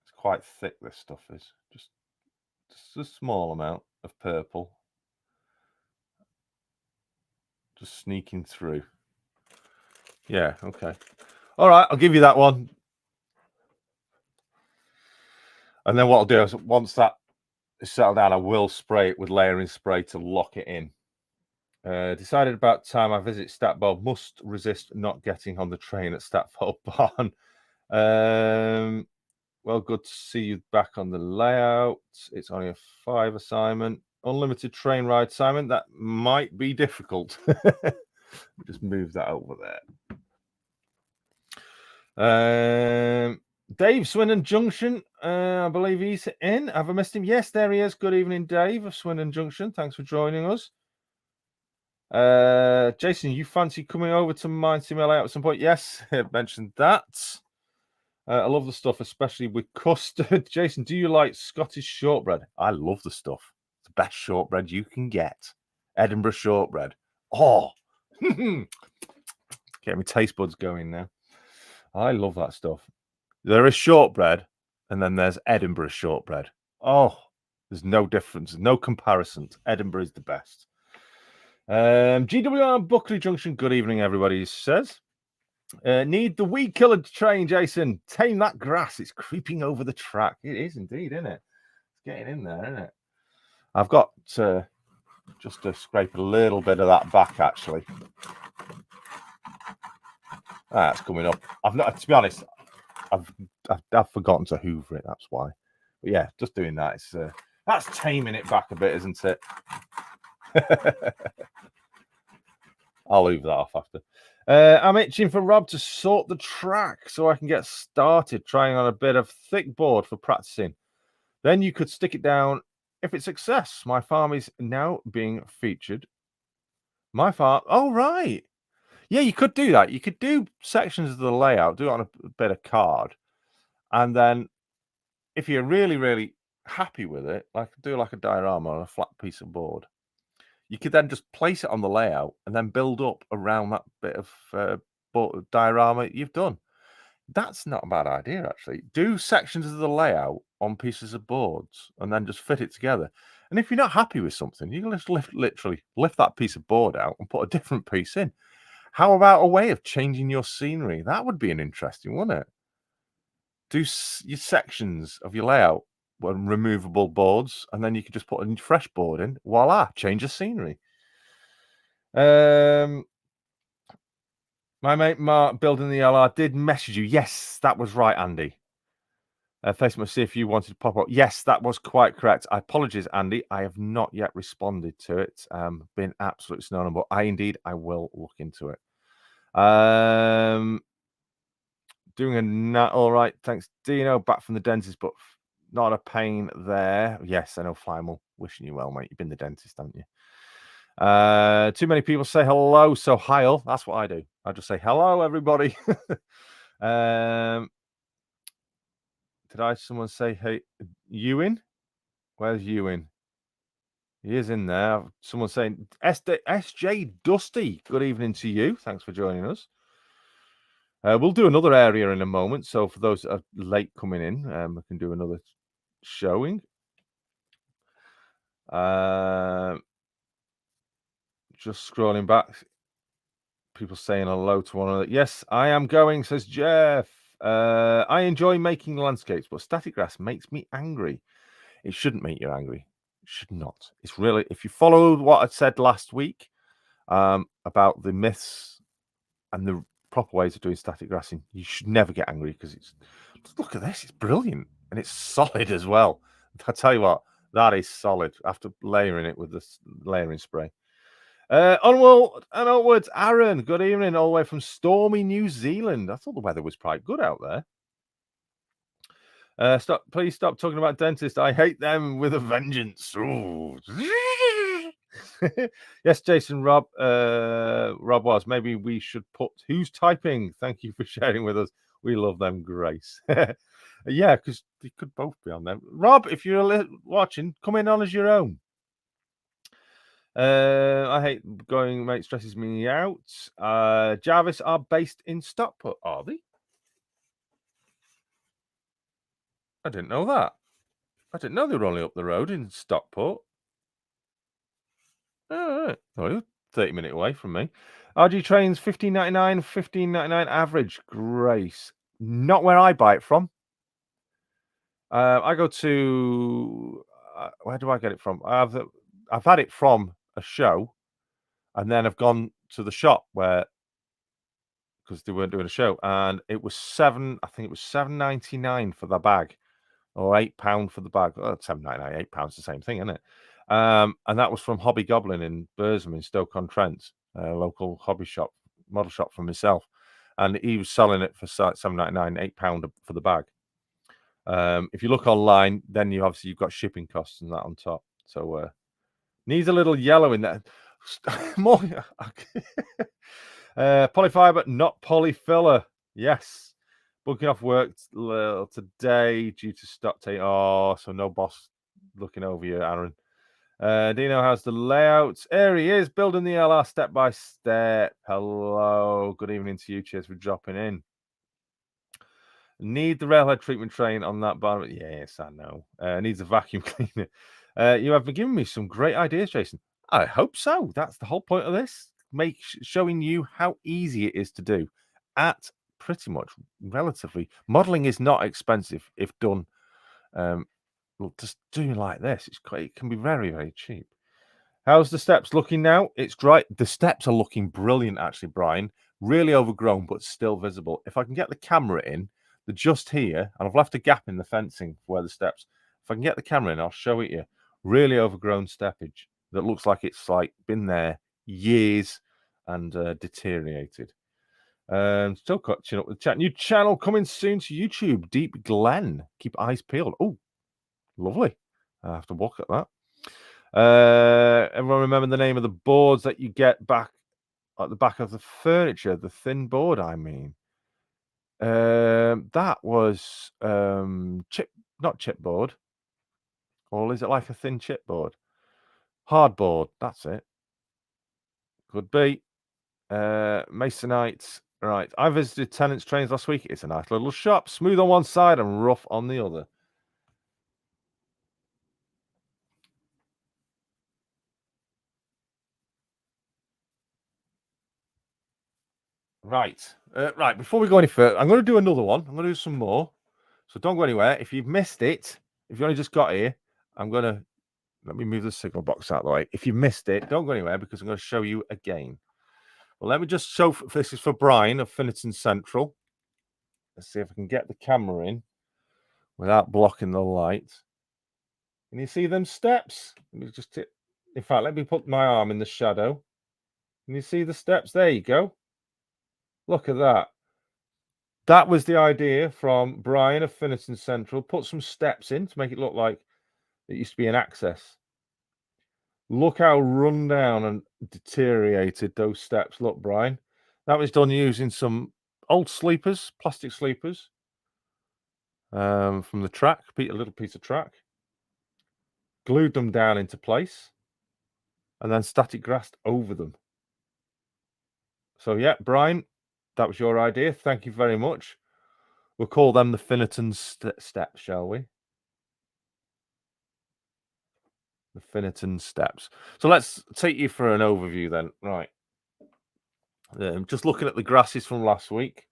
It's quite thick, this stuff is. Just a small amount of purple. Just sneaking through. Yeah, okay. All right, I'll give you that one. And then what I'll do is once that is settled down, I will spray it with layering spray to lock it in. Decided about time I visit Statfold. Must resist not getting on the train at Statfold Barn. Well, good to see you back on the layout. It's only a 5 assignment. Unlimited train ride, Simon. That might be difficult. Just move that over there. Dave, Swindon Junction. I believe he's in. Have I missed him? Yes, there he is. Good evening, Dave of Swindon Junction. Thanks for joining us. Jason, you fancy coming over to Mind Sim Layout at some point? Yes, I mentioned that. I love the stuff, especially with custard. Jason, do you like Scottish shortbread? I love the stuff. It's the best shortbread you can get. Edinburgh shortbread. Oh, getting my taste buds going now. I love that stuff. There is shortbread, and then there's Edinburgh shortbread. Oh, there's no difference, no comparison. Edinburgh is the best. GWR Buckley Junction. Good evening, everybody. Says, need the weed killer train, Jason. Tame that grass. It's creeping over the track. It is indeed, isn't it? It's getting in there, isn't it? I've got just to scrape a little bit of that back, actually. That's coming up. I've not, to be honest, I've forgotten to hoover it. That's why. But yeah, just doing that. It's that's taming it back a bit, isn't it? I'll leave that off after. I'm itching for Rob to sort the track so I can get started trying on a bit of thick board for practicing. Then you could stick it down if it's success. My farm is now being featured. My farm. Oh, right. Yeah, you could do that. You could do sections of the layout, do it on a bit of card, and then if you're really, really happy with it, like do like a diorama on a flat piece of board, you could then just place it on the layout and then build up around that bit of diorama you've done. That's not a bad idea, actually. Do sections of the layout on pieces of boards and then just fit it together. And if you're not happy with something, you can just literally lift that piece of board out and put a different piece in. How about a way of changing your scenery? That would be an interesting, wouldn't it? Do your sections of your layout on removable boards, and then you could just put a fresh board in. Voila, change of scenery. My mate Mark, building the LR, did message you. Yes, that was right, Andy. Facebook, see if you wanted to pop up. Yes, that was quite correct. I apologize, Andy. I have not yet responded to it. Been absolutely snowing, but I will look into it. Doing a nut. All right. Thanks, Dino. Back from the dentist, but not a pain there. Yes, I know, Flymal. Wishing you well, mate. You've been the dentist, haven't you? Too many people say hello, so hi-all. That's what I do. I just say hello, everybody. Did someone say hey, Ewan? Where's Ewan? He is in there. Someone saying SJ Dusty. Good evening to you. Thanks for joining us. We'll do another area in a moment. So for those that are late coming in, we can do another showing. Just scrolling back. People saying hello to one another. Yes, I am going, says Jeff. I enjoy making landscapes, but static grass makes me angry. It shouldn't make you angry. It should not. It's really, if you followed what I said last week about the myths and the proper ways of doing static grassing, you should never get angry because it's, look at this, it's brilliant and it's solid as well. I tell you what, that is solid after layering it with the layering spray. Onward and upwards, Aaron. Good evening, all the way from stormy New Zealand. I thought the weather was quite good out there. Please stop talking about dentists. I hate them with a vengeance. Yes, Jason, Rob was. Maybe we should put who's typing. Thank you for sharing with us. We love them, Grace. Yeah, because they could both be on there. Rob, if you're watching, come in on as your own. I hate going, mate, stresses me out. Jarvis are based in Stockport, are they? I didn't know that. I didn't know they were only up the road in Stockport. Oh, right. Oh, 30-minute away from me. RG trains $15.99, $15.99 average. Grace. Not where I buy it from. I go to where do I get it from? I've had it from a show, and then I've gone to the shop where because they weren't doing a show, and it was $7.99 for the bag, or £8 for the bag. Oh, £7.99, £8, the same thing, isn't it? And that was from Hobby Goblin in Bursam in Stoke-on-Trent, a local hobby shop, model shop for myself, and he was selling it for £7.99, £8 for the bag. If you look online, then you've got shipping costs and that on top. So needs a little yellow in there. More polyfiber, not polyfiller. Yes. Booking off work today due to stock take. Oh, so no boss looking over you, Aaron. Dino has the layouts. There he is, building the LR step by step. Hello. Good evening to you. Cheers for dropping in. Need the railhead treatment train on that bar. Yes, I know. Needs a vacuum cleaner. You have been giving me some great ideas, Jason. I hope so. That's the whole point of this. Showing you how easy it is to do at pretty much relatively. Modeling is not expensive if done. Just doing like this, it can be very, very cheap. How's the steps looking now? It's great. The steps are looking brilliant, actually, Brian. Really overgrown, but still visible. If I can get the camera in, they're just here, and I've left a gap in the fencing for where the steps. If I can get the camera in, I'll show it you. Really overgrown steppage that looks like it's like been there years and deteriorated. Still catching up with the chat. New channel coming soon to YouTube. Deep Glen. Keep eyes peeled. Oh, lovely. I have to walk at that. Everyone remember the name of the boards that you get back at the back of the furniture, the thin board, I mean. That was not chipboard. Or is it like a thin chipboard? Hardboard, that's it. Could be. Masonite. Right. I visited Tenants Trains last week. It's a nice little shop. Smooth on one side and rough on the other. Right. Right. Before we go any further, I'm going to do another one. I'm going to do some more. So don't go anywhere. If you've missed it, if you only just got here, I'm going to let me move the signal box out of the way. If you missed it, don't go anywhere because I'm going to show you again. Well, let me just show. This is for Brian of Finneton Central. Let's see if I can get the camera in without blocking the light. Can you see them steps? Let me just in fact, let me put my arm in the shadow. Can you see the steps? There you go. Look at that. That was the idea from Brian of Finneton Central. Put some steps in to make it look like it used to be an access. Look how run down and deteriorated those steps look, Brian. That was done using some old sleepers, plastic sleepers, from the track, a little piece of track. Glued them down into place and then static grassed over them. So yeah, Brian, that was your idea. Thank you very much. We'll call them the Finneton steps, shall we? The Finneton steps. So let's take you for an overview then. Right. Just looking at the grasses from last week.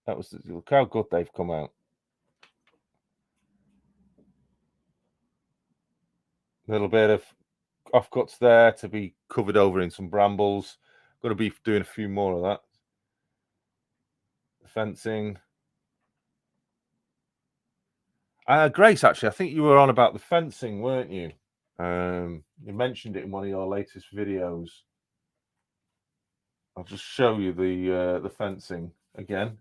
Look how good they've come out. A little bit of offcuts there to be covered over in some brambles. Going to be doing a few more of that. Fencing. Grace, actually, I think you were on about the fencing, weren't you? You mentioned it in one of your latest videos. I'll just show you the fencing again.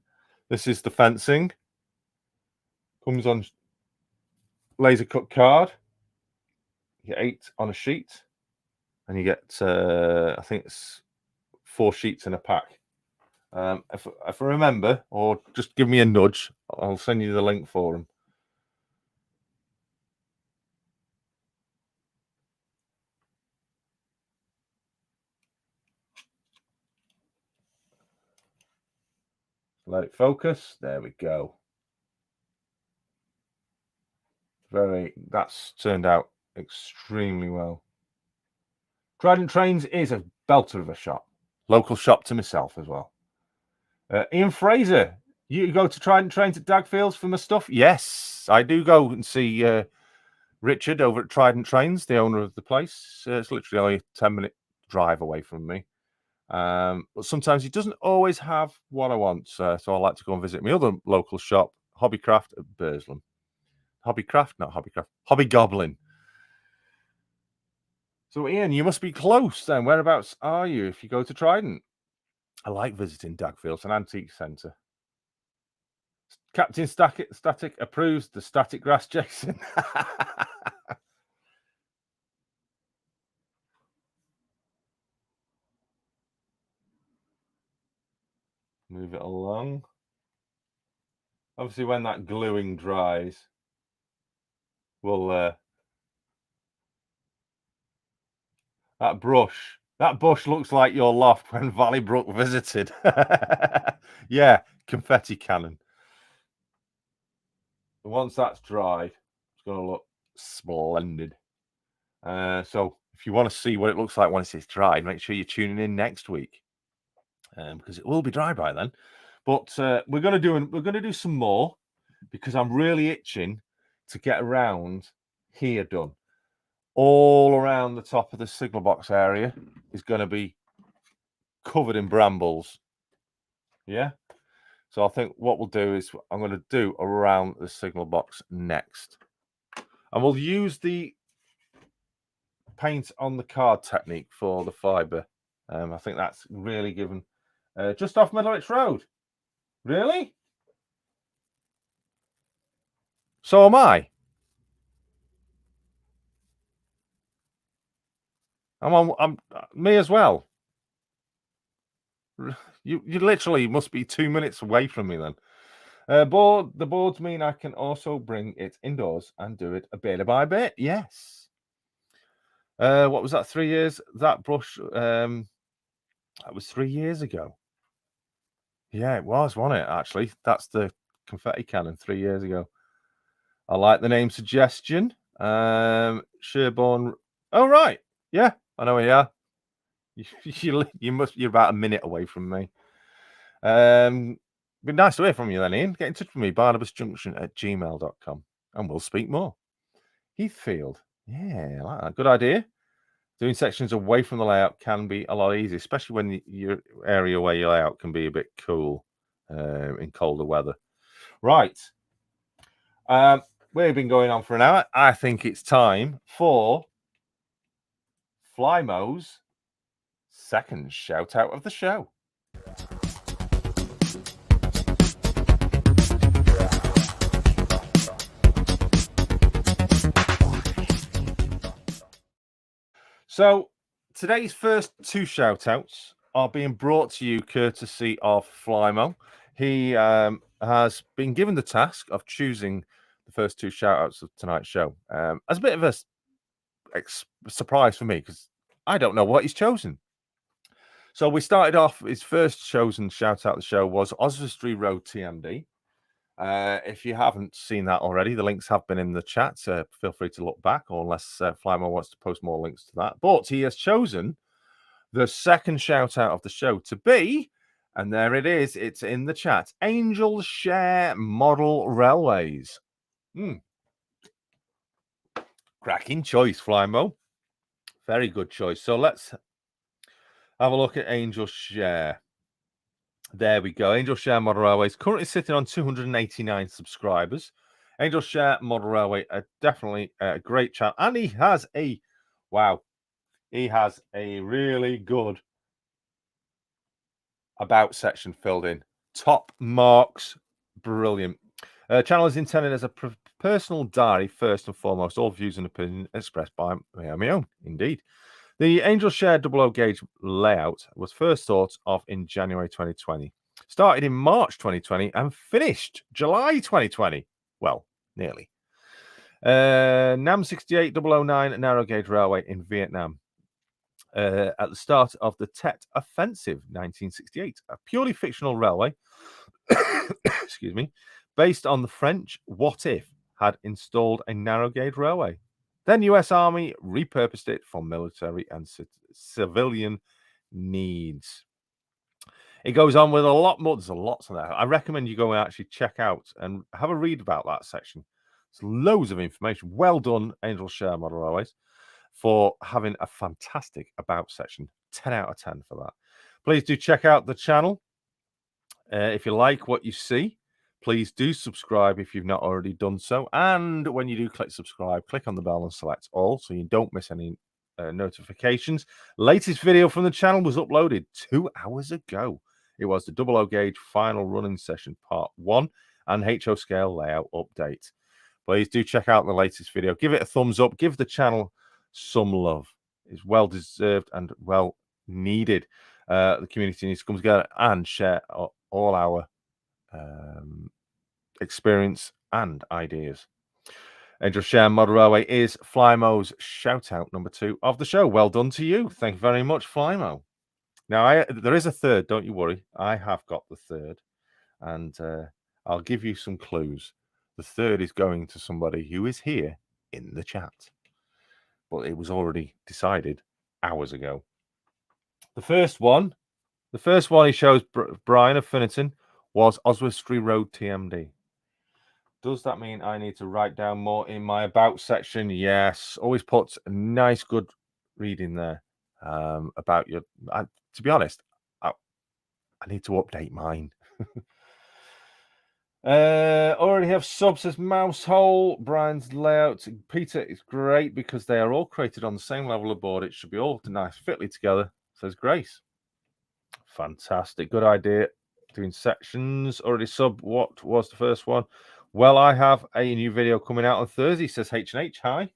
This is the fencing. Comes on laser cut card. You get 8 on a sheet, and you get I think it's 4 sheets in a pack. If I remember, or just give me a nudge, I'll send you the link for them. Let it focus. There we go. That's turned out extremely well. Trident Trains is a belter of a shop. Local shop to myself as well. Ian Fraser, you go to Trident Trains at Dagfields for my stuff? Yes, I do go and see Richard over at Trident Trains, the owner of the place. It's literally only a 10-minute drive away from me. But sometimes he doesn't always have what I want. So I like to go and visit my other local shop, Hobbycraft at Burslem. Hobbycraft, not Hobbycraft. Hobby Goblin. So, Ian, you must be close then. Whereabouts are you if you go to Trident? I like visiting Dagfields, an antique centre. Captain Static approves the static grass, Jason. Move it along. Obviously, when that gluing dries, we'll that bush looks like your loft when Valley Brook visited. Yeah, confetti cannon. Once that's dried, it's going to look splendid. So if you want to see what it looks like once it's dried, make sure you're tuning in next week, because it will be dry by then. But we're going to do some more because I'm really itching to get around here done. All around the top of the signal box area is going to be covered in brambles. Yeah. So I think what we'll do is I'm going to do around the signal box next. And we'll use the paint on the card technique for the fibre. I think that's really given. Just off Middlewich Road. Really? So am I. I'm me as well. You literally must be 2 minutes away from me then. The boards mean I can also bring it indoors and do it a bit by bit. Yes. What was that? 3 years? That brush, that was 3 years ago. Yeah, it was, wasn't it? Actually, that's the confetti cannon 3 years ago. I like the name suggestion. Sherborne. Oh right, yeah, I know where you are. You're about a minute away from me. Be nice to hear from you then, Ian. Get in touch with me, barnabasjunction@gmail.com, and we'll speak more. Heathfield. Yeah, I like that. Good idea. Doing sections away from the layout can be a lot easier, especially when your area where your layout can be a bit cool in colder weather. Right. We've been going on for an hour. I think it's time for Flymo's second shout out of the show. So today's first two shout outs are being brought to you courtesy of Flymo. He has been given the task of choosing the first two shout outs of tonight's show as a bit of a surprise for me because I don't know what he's chosen. So we started off, his first chosen shout out of the show was Oswestry Road TMD. If you haven't seen that already, the links have been in the chat. Feel free to look back, or unless Flymo wants to post more links to that. But he has chosen the second shout out of the show to be, and there it is, it's in the chat, Angel Share Model Railways. Cracking choice, Flymo. Very good choice. So let's have a look at Angel Share. There we go. Angel Share Model Railway is currently sitting on 289 subscribers. Angel Share Model Railway are definitely a great channel. And he has a really good about section filled in. Top marks. Brilliant. Channel is intended as a personal diary, first and foremost. All views and opinions expressed by my own. Indeed. The Angel Share double O gauge layout was first thought of in January 2020, started in March 2020, and finished July 2020. Well, nearly. Nam 68009 narrow gauge railway in Vietnam. At the start of the Tet Offensive 1968, a purely fictional railway, excuse me, based on the French What If had installed a narrow gauge railway. Then US Army repurposed it for military and civilian needs. It goes on with a lot more. There's a lot to that. I recommend you go and actually check out and have a read about that section. There's loads of information. Well done, Angel Share Model Railways, for having a fantastic about section. 10 out of 10 for that. Please do check out the channel. If you like what you see, please do subscribe if you've not already done so. And when you do click subscribe, click on the bell and select all so you don't miss any notifications. Latest video from the channel was uploaded 2 hours ago. It was the double O gauge final running session part 1 and HO scale layout update. Please do check out the latest video. Give it a thumbs up. Give the channel some love. It's well deserved and well needed. The community needs to come together and share all our experience and ideas. Angel Share Model Railway is Flymo's shout out number 2 of the show. Well done to you. Thank you very much, Flymo. Now, there is a third, don't you worry. I have got the third, and I'll give you some clues. The third is going to somebody who is here in the chat, but it was already decided hours ago. The first one he shows, Brian of Finnerton, was Oswestry Road TMD. Does that mean I need to write down more in my about section? Yes. Always put a nice, good reading there about your. To be honest, I need to update mine. Already have subs as Mousehole. Brian's layout. Peter is great because they are all created on the same level of board. It should be all nice, fitly together, says Grace. Fantastic. Good idea. Doing sections. Already sub. What was the first one? Well, I have a new video coming out on Thursday, says H&H. Hi.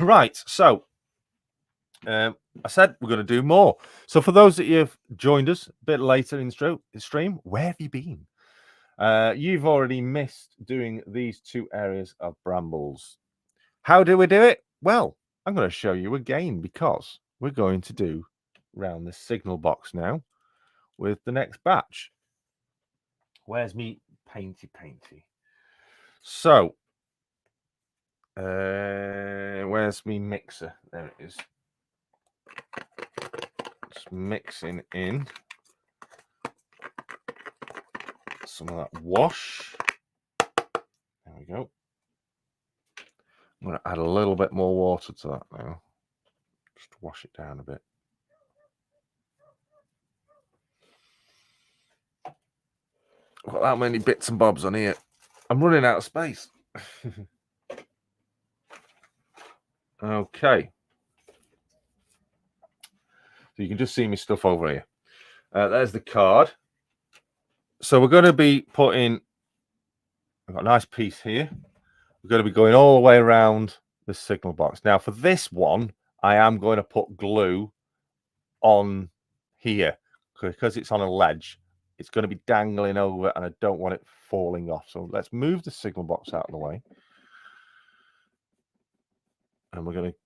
Right. So, I said we're going to do more. So for those that you've joined us a bit later in the stream, where have you been? You've already missed doing these two areas of Brambles. How do we do it? Well, I'm going to show you again because we're going to do round the signal box now with the next batch. Where's me painty? So, where's me mixer? There it is. Just mixing in some of that wash. There we go. I'm going to add a little bit more water to that now. Just to wash it down a bit. I've got that many bits and bobs on here. I'm running out of space. Okay. So you can just see me stuff over here. There's the card. So we're going to be putting, I've got a nice piece here. We're going to be going all the way around the signal box. Now for this one, I am going to put glue on here because it's on a ledge. It's going to be dangling over and I don't want it falling off. So let's move the signal box out of the way. And we're going to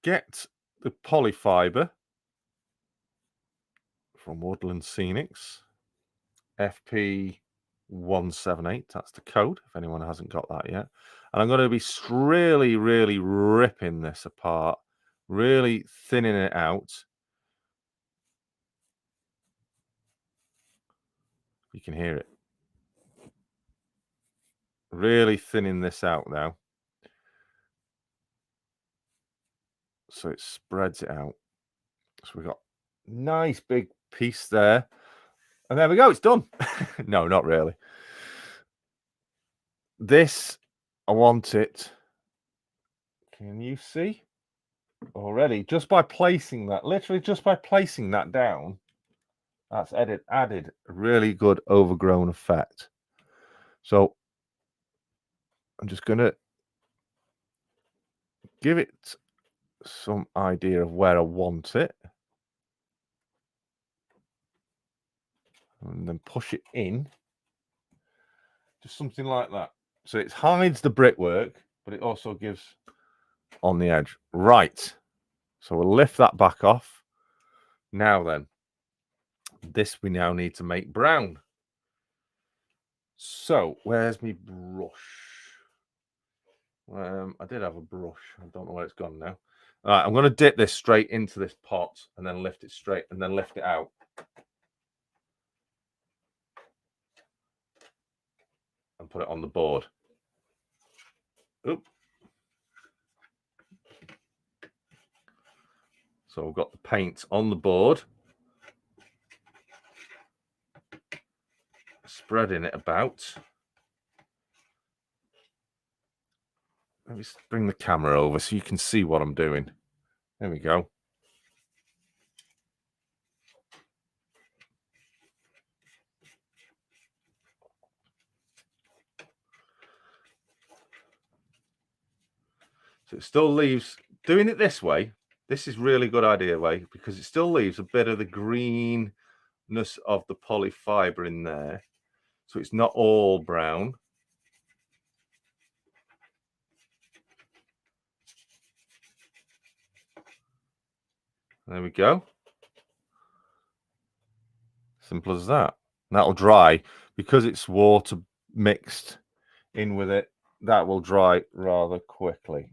get the polyfiber from Woodland Scenics, FP178. That's the code, if anyone hasn't got that yet. And I'm going to be really, really ripping this apart, really thinning it out. You can hear it. Really thinning this out now. So it spreads it out. So we've got a nice big piece there. And there we go, it's done. No, not really. This, I want it. Can you see? Already, just by placing that, literally just by placing that down, that's added a really good overgrown effect. So I'm just going to give it some idea of where I want it. And then push it in. Just something like that. So it hides the brickwork, but it also gives on the edge. Right. So we'll lift that back off. Now then, this we now need to make brown. So where's my brush? I did have a brush. I don't know where it's gone now. All right, I'm going to dip this straight into this pot and then lift it straight and then lift it out. And put it on the board. Oop. So we've got the paint on the board. Spreading it about. Let me bring the camera over so you can see what I'm doing. There we go. So it still leaves, doing it this way, this is really good idea way, because it still leaves a bit of the greenness of the polyfiber in there. So it's not all brown. There we go. Simple as that. And that'll dry because it's water mixed in with it. That will dry rather quickly.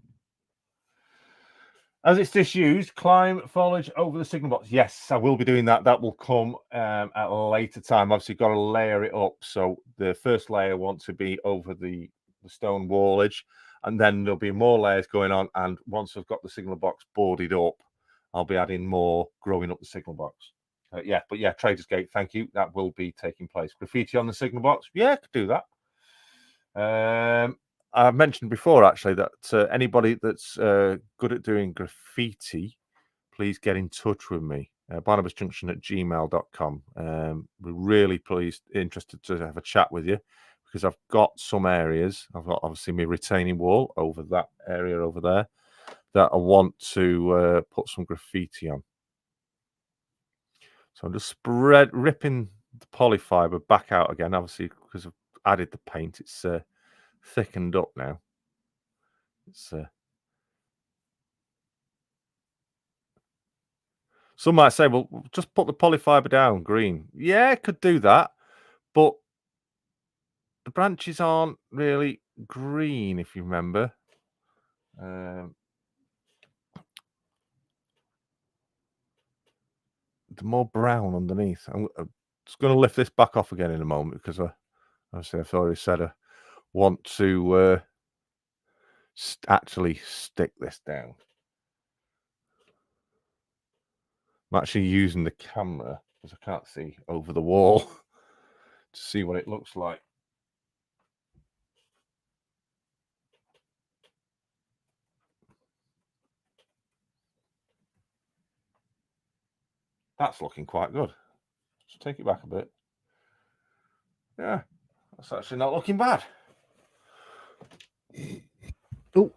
As it's disused, climb foliage over the signal box. Yes, I will be doing that. That will come at a later time. Obviously, got to layer it up. So the first layer wants to be over the stone wallage, and then there'll be more layers going on. And once I've got the signal box boarded up, I'll be adding more, growing up the signal box. Yeah, Traders Gate, thank you. That will be taking place. Graffiti on the signal box. Yeah, I could do that. I've mentioned before, actually, that anybody that's good at doing graffiti, please get in touch with me. BarnabasJunction@gmail.com. We're really interested to have a chat with you because I've got some areas. I've got obviously my retaining wall over that area over there. that I want to put some graffiti on. So I'm just ripping the polyfiber back out again, obviously because I've added the paint. It's thickened up now. It's some might say, well, just put the polyfiber down green. Yeah, I could do that, but the branches aren't really green, if you remember. They're more brown underneath. I'm just going to lift this back off again in a moment because obviously I've already said I want to actually stick this down. I'm actually using the camera because I can't see over the wall to see what it looks like. That's looking quite good. Just take it back a bit. Yeah, that's actually not looking bad. Oh.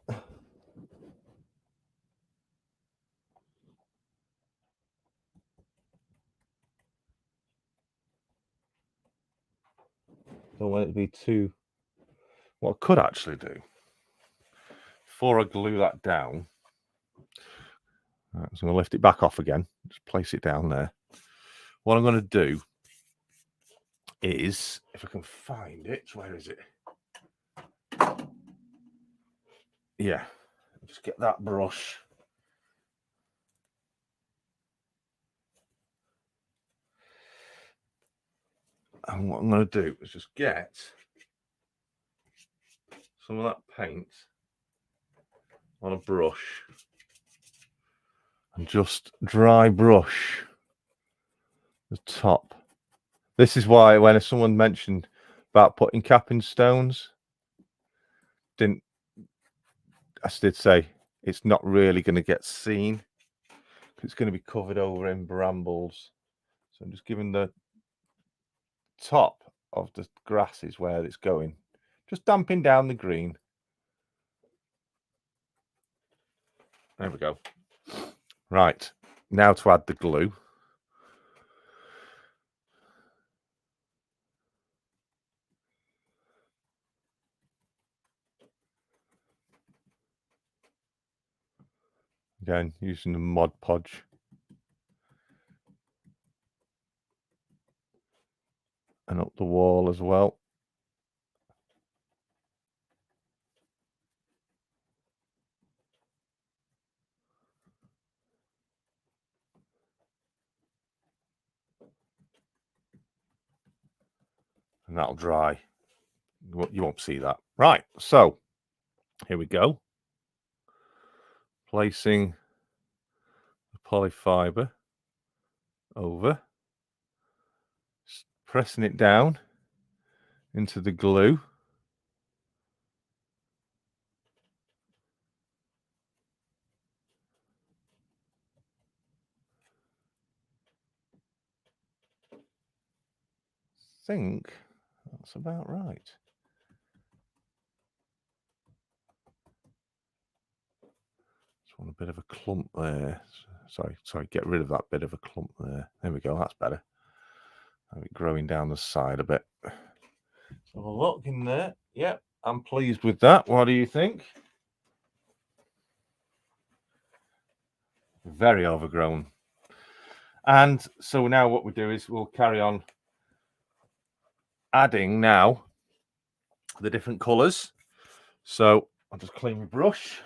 Don't want it to be too... What I could actually do, before I glue that down, right, so I'm going to lift it back off again, just place it down there. What I'm going to do is, if I can find it, where is it? Yeah, just get that brush. And what I'm going to do is just get some of that paint on a brush and just dry brush the top. This is why when someone mentioned about putting capping stones, I did say it's not really going to get seen. It's going to be covered over in brambles. So I'm just giving the top of the grasses where it's going, just damping down the green. There we go. Right, now to add the glue. Again, using the Mod Podge. And up the wall as well. And that'll dry. You won't see that. Right, so here we go. Placing the polyfiber over. Pressing it down into the glue. I think that's about right. Just want a bit of a clump there. Sorry, get rid of that bit of a clump there. There we go, that's better. Have it growing down the side a bit. So a look in there. Yep, I'm pleased with that. What do you think? Very overgrown. And so now what we do is we'll carry on adding now the different colours. So I'll just clean my brush.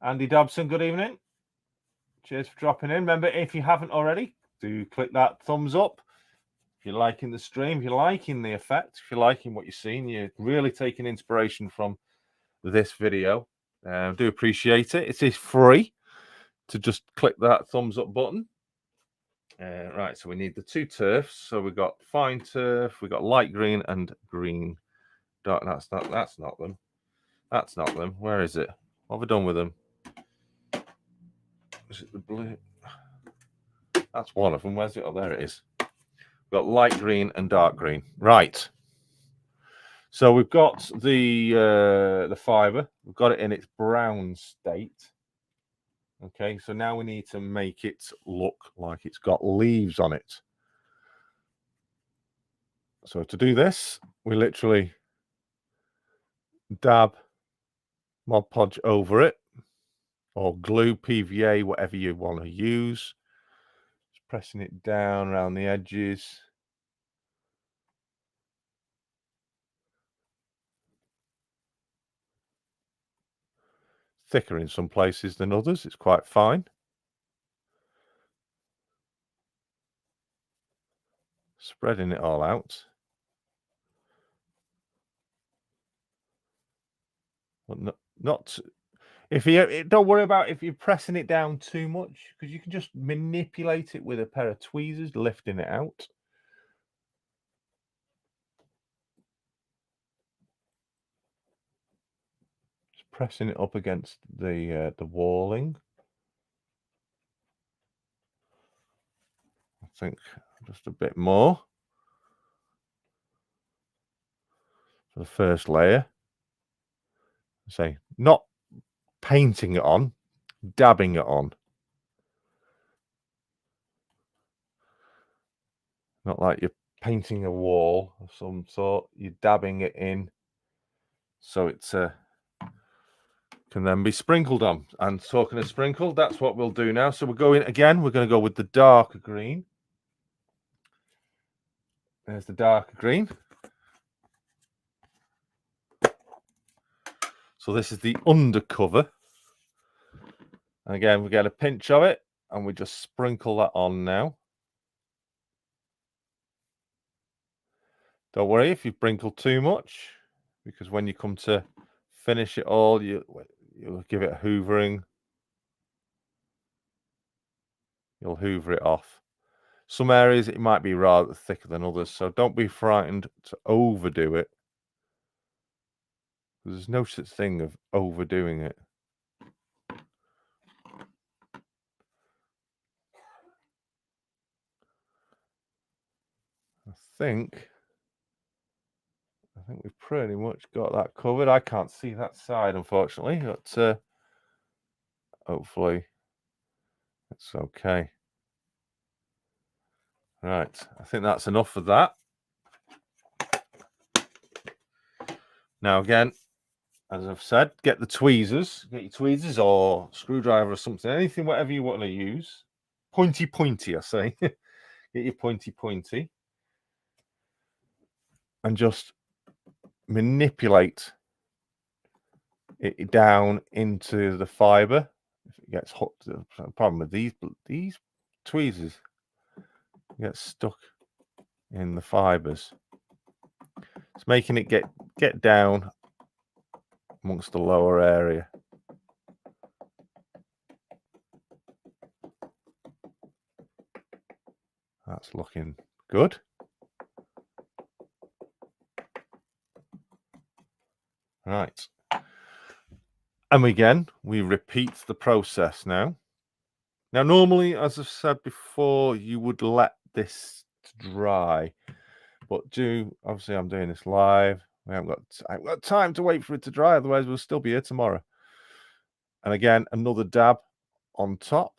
Andy Dobson, good evening. Cheers for dropping in. Remember, if you haven't already, do click that thumbs up. If you're liking the stream, if you're liking the effect, if you're liking what you're seeing, you're really taking inspiration from this video. Do appreciate it. It is free to just click that thumbs up button. Right, so we need the two turfs. So we've got fine turf, we've got light green and green. Dark. That's not them. That's not them. Where is it? What have we done with them? Is it the blue? That's one of them. Where's it? Oh, there it is. We've got light green and dark green. Right. So we've got the fiber. We've got it in its brown state. Okay, so now we need to make it look like it's got leaves on it. So to do this, we literally dab Mod Podge over it, or glue, PVA, whatever you want to use. Just pressing it down around the edges. Thicker in some places than others. It's quite fine. Spreading it all out. But not if you don't worry about if you're pressing it down too much, because you can just manipulate it with a pair of tweezers, lifting it out. Just pressing it up against the walling. I think just a bit more for the first layer. Say, not painting it on, dabbing it on. Not like you're painting a wall of some sort. You're dabbing it in so it can then be sprinkled on. And talking of sprinkled, that's what we'll do now. So we're going again. We're going to go with the darker green. There's the darker green. So this is the undercover. And again, we get a pinch of it and we just sprinkle that on now. Don't worry if you sprinkle too much, because when you come to finish it all, you'll give it a hoovering. You'll hoover it off. Some areas it might be rather thicker than others, so don't be frightened to overdo it. There's no such thing of overdoing it. I think we've pretty much got that covered. I can't see that side, unfortunately, but hopefully it's okay. Right, I think that's enough for that. Now again, as I've said, get the tweezers. Get your tweezers or screwdriver or something, anything, whatever you want to use. Pointy, I say. Get your pointy. And just manipulate it down into the fiber. If it gets hot, the problem with these tweezers get stuck in the fibers. It's making it get down amongst the lower area. That's looking good. Right. And again, we repeat the process now. Now, normally, as I've said before, you would let this dry. But obviously, I'm doing this live. I haven't got time to wait for it to dry. Otherwise, we'll still be here tomorrow. And again, another dab on top.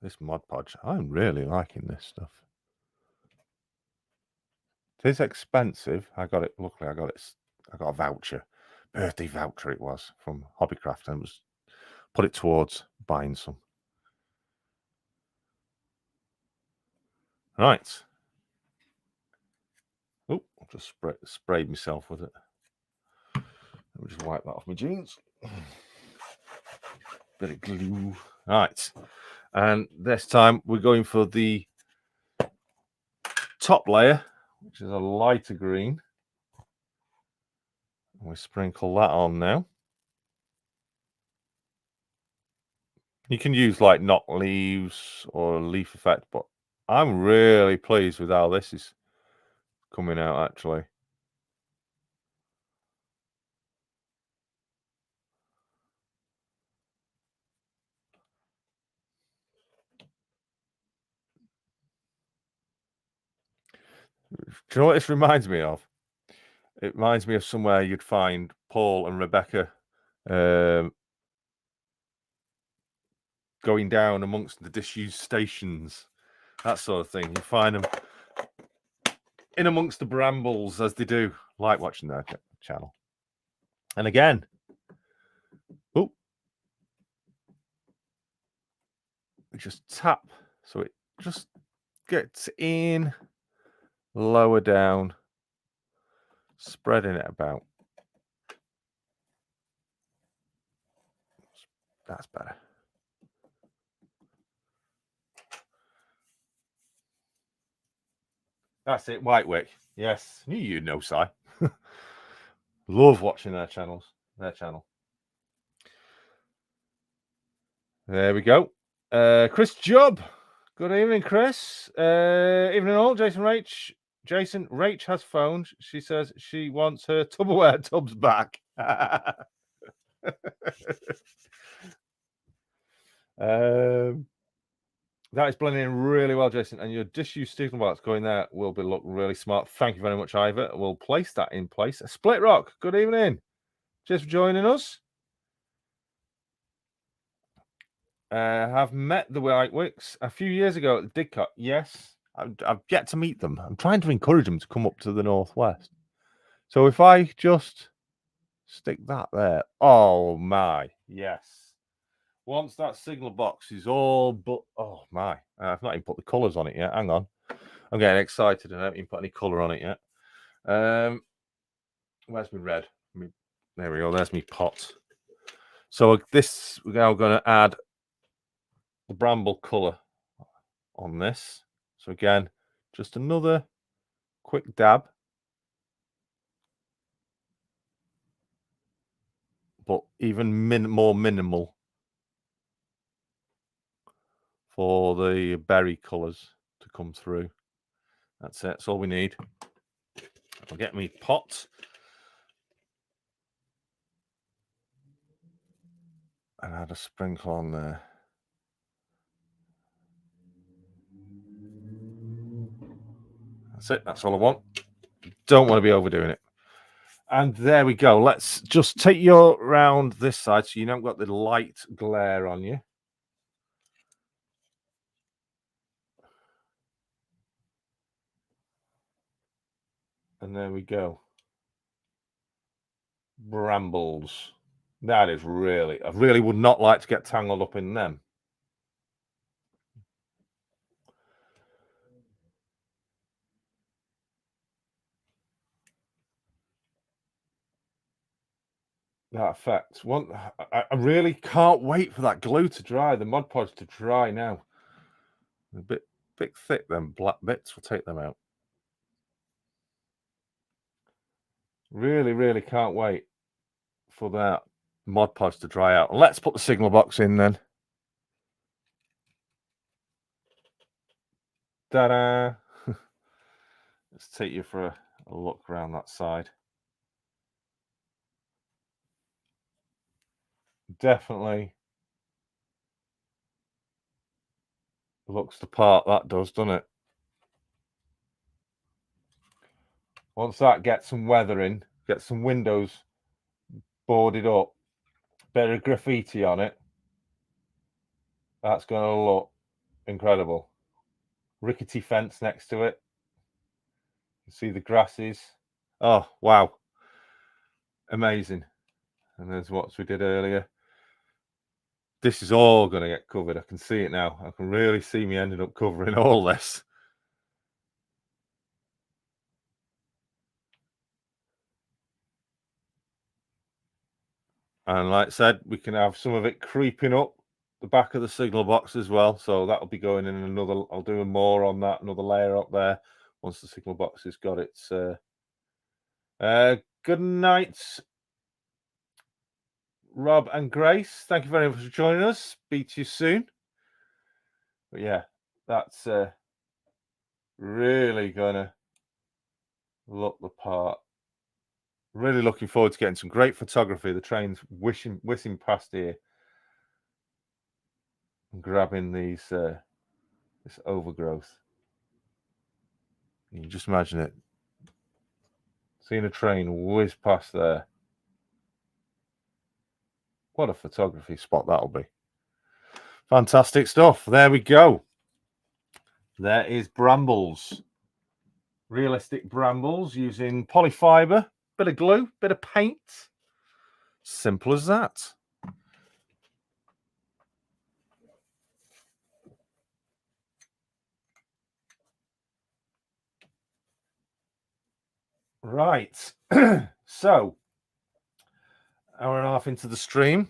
This Mod Podge, I'm really liking this stuff. It is expensive. Luckily, I got a voucher, birthday voucher it was, from Hobbycraft, and put it towards buying some. Right. Oh, I just sprayed myself with it. Let me just wipe that off my jeans. Bit of glue. Right. And this time we're going for the top layer, which is a lighter green. And we sprinkle that on now. You can use like knot leaves or leaf effect, but I'm really pleased with how this is coming out, actually. Do you know what this reminds me of? It reminds me of somewhere you'd find Paul and Rebecca going down amongst the disused stations, that sort of thing. You find them in amongst the brambles, as they do. Like watching their channel. And again, oh, we just tap so it just gets in, lower down, spreading it about. That's better. That's it, Whitewick. Yes, knew you'd know, Si. Love watching their channels. Their channel. There we go. Chris Jubb. Good evening, Chris. Evening all. Jason Rach has phoned. She says she wants her Tupperware tubs back. That is blending in really well, Jason. And your disused signal box going there will be look really smart. Thank you very much, Ivor. We'll place that in place. Split Rock, good evening. Cheers for joining us. Have met the Whitewicks a few years ago at the Didcot. Yes, I've yet to meet them. I'm trying to encourage them to come up to the northwest. So if I just stick that there, oh my, yes. Once that signal box is all but, oh my, I've not even put the colours on it yet. Hang on, I'm getting excited and I haven't even put any colour on it yet. Where's my red? There we go. There's my pot. So this, we're now going to add the bramble colour on this. So again, just another quick dab, but even more minimal for the berry colours to come through. That's it. That's all we need. I'll get me pot. And add a sprinkle on there. That's it. That's all I want. Don't want to be overdoing it. And there we go. Let's just take you around this side so you don't got the light glare on you. And there we go. Brambles. That is really, I really would not like to get tangled up in them. That effect. I really can't wait for that glue to dry, the Mod Podge to dry now. A bit thick, them black bits. We'll take them out. Really, really can't wait for that Mod Podge to dry out. Let's put the signal box in then. Ta-da! Let's take you for a look around that side. Definitely looks the part, that does, doesn't it? Once that gets some weathering, get some windows boarded up, bit of graffiti on it, that's going to look incredible. Rickety fence next to it. You see the grasses. Oh, wow. Amazing. And there's what we did earlier. This is all going to get covered. I can see it now. I can really see me ending up covering all this. And like I said, we can have some of it creeping up the back of the signal box as well. So that'll be going in another, I'll do more on that, another layer up there once the signal box has got its... good night, Rob and Grace. Thank you very much for joining us. Speak to you soon. But yeah, that's really going to look the part. Really looking forward to getting some great photography. The train's whizzing past here and grabbing these this overgrowth. You just imagine it. Seeing a train whiz past there. What a photography spot that'll be. Fantastic stuff. There we go. There is Brambles. Realistic Brambles using polyfiber, bit of glue, bit of paint. Simple as that. Right. So, hour and a half into the stream.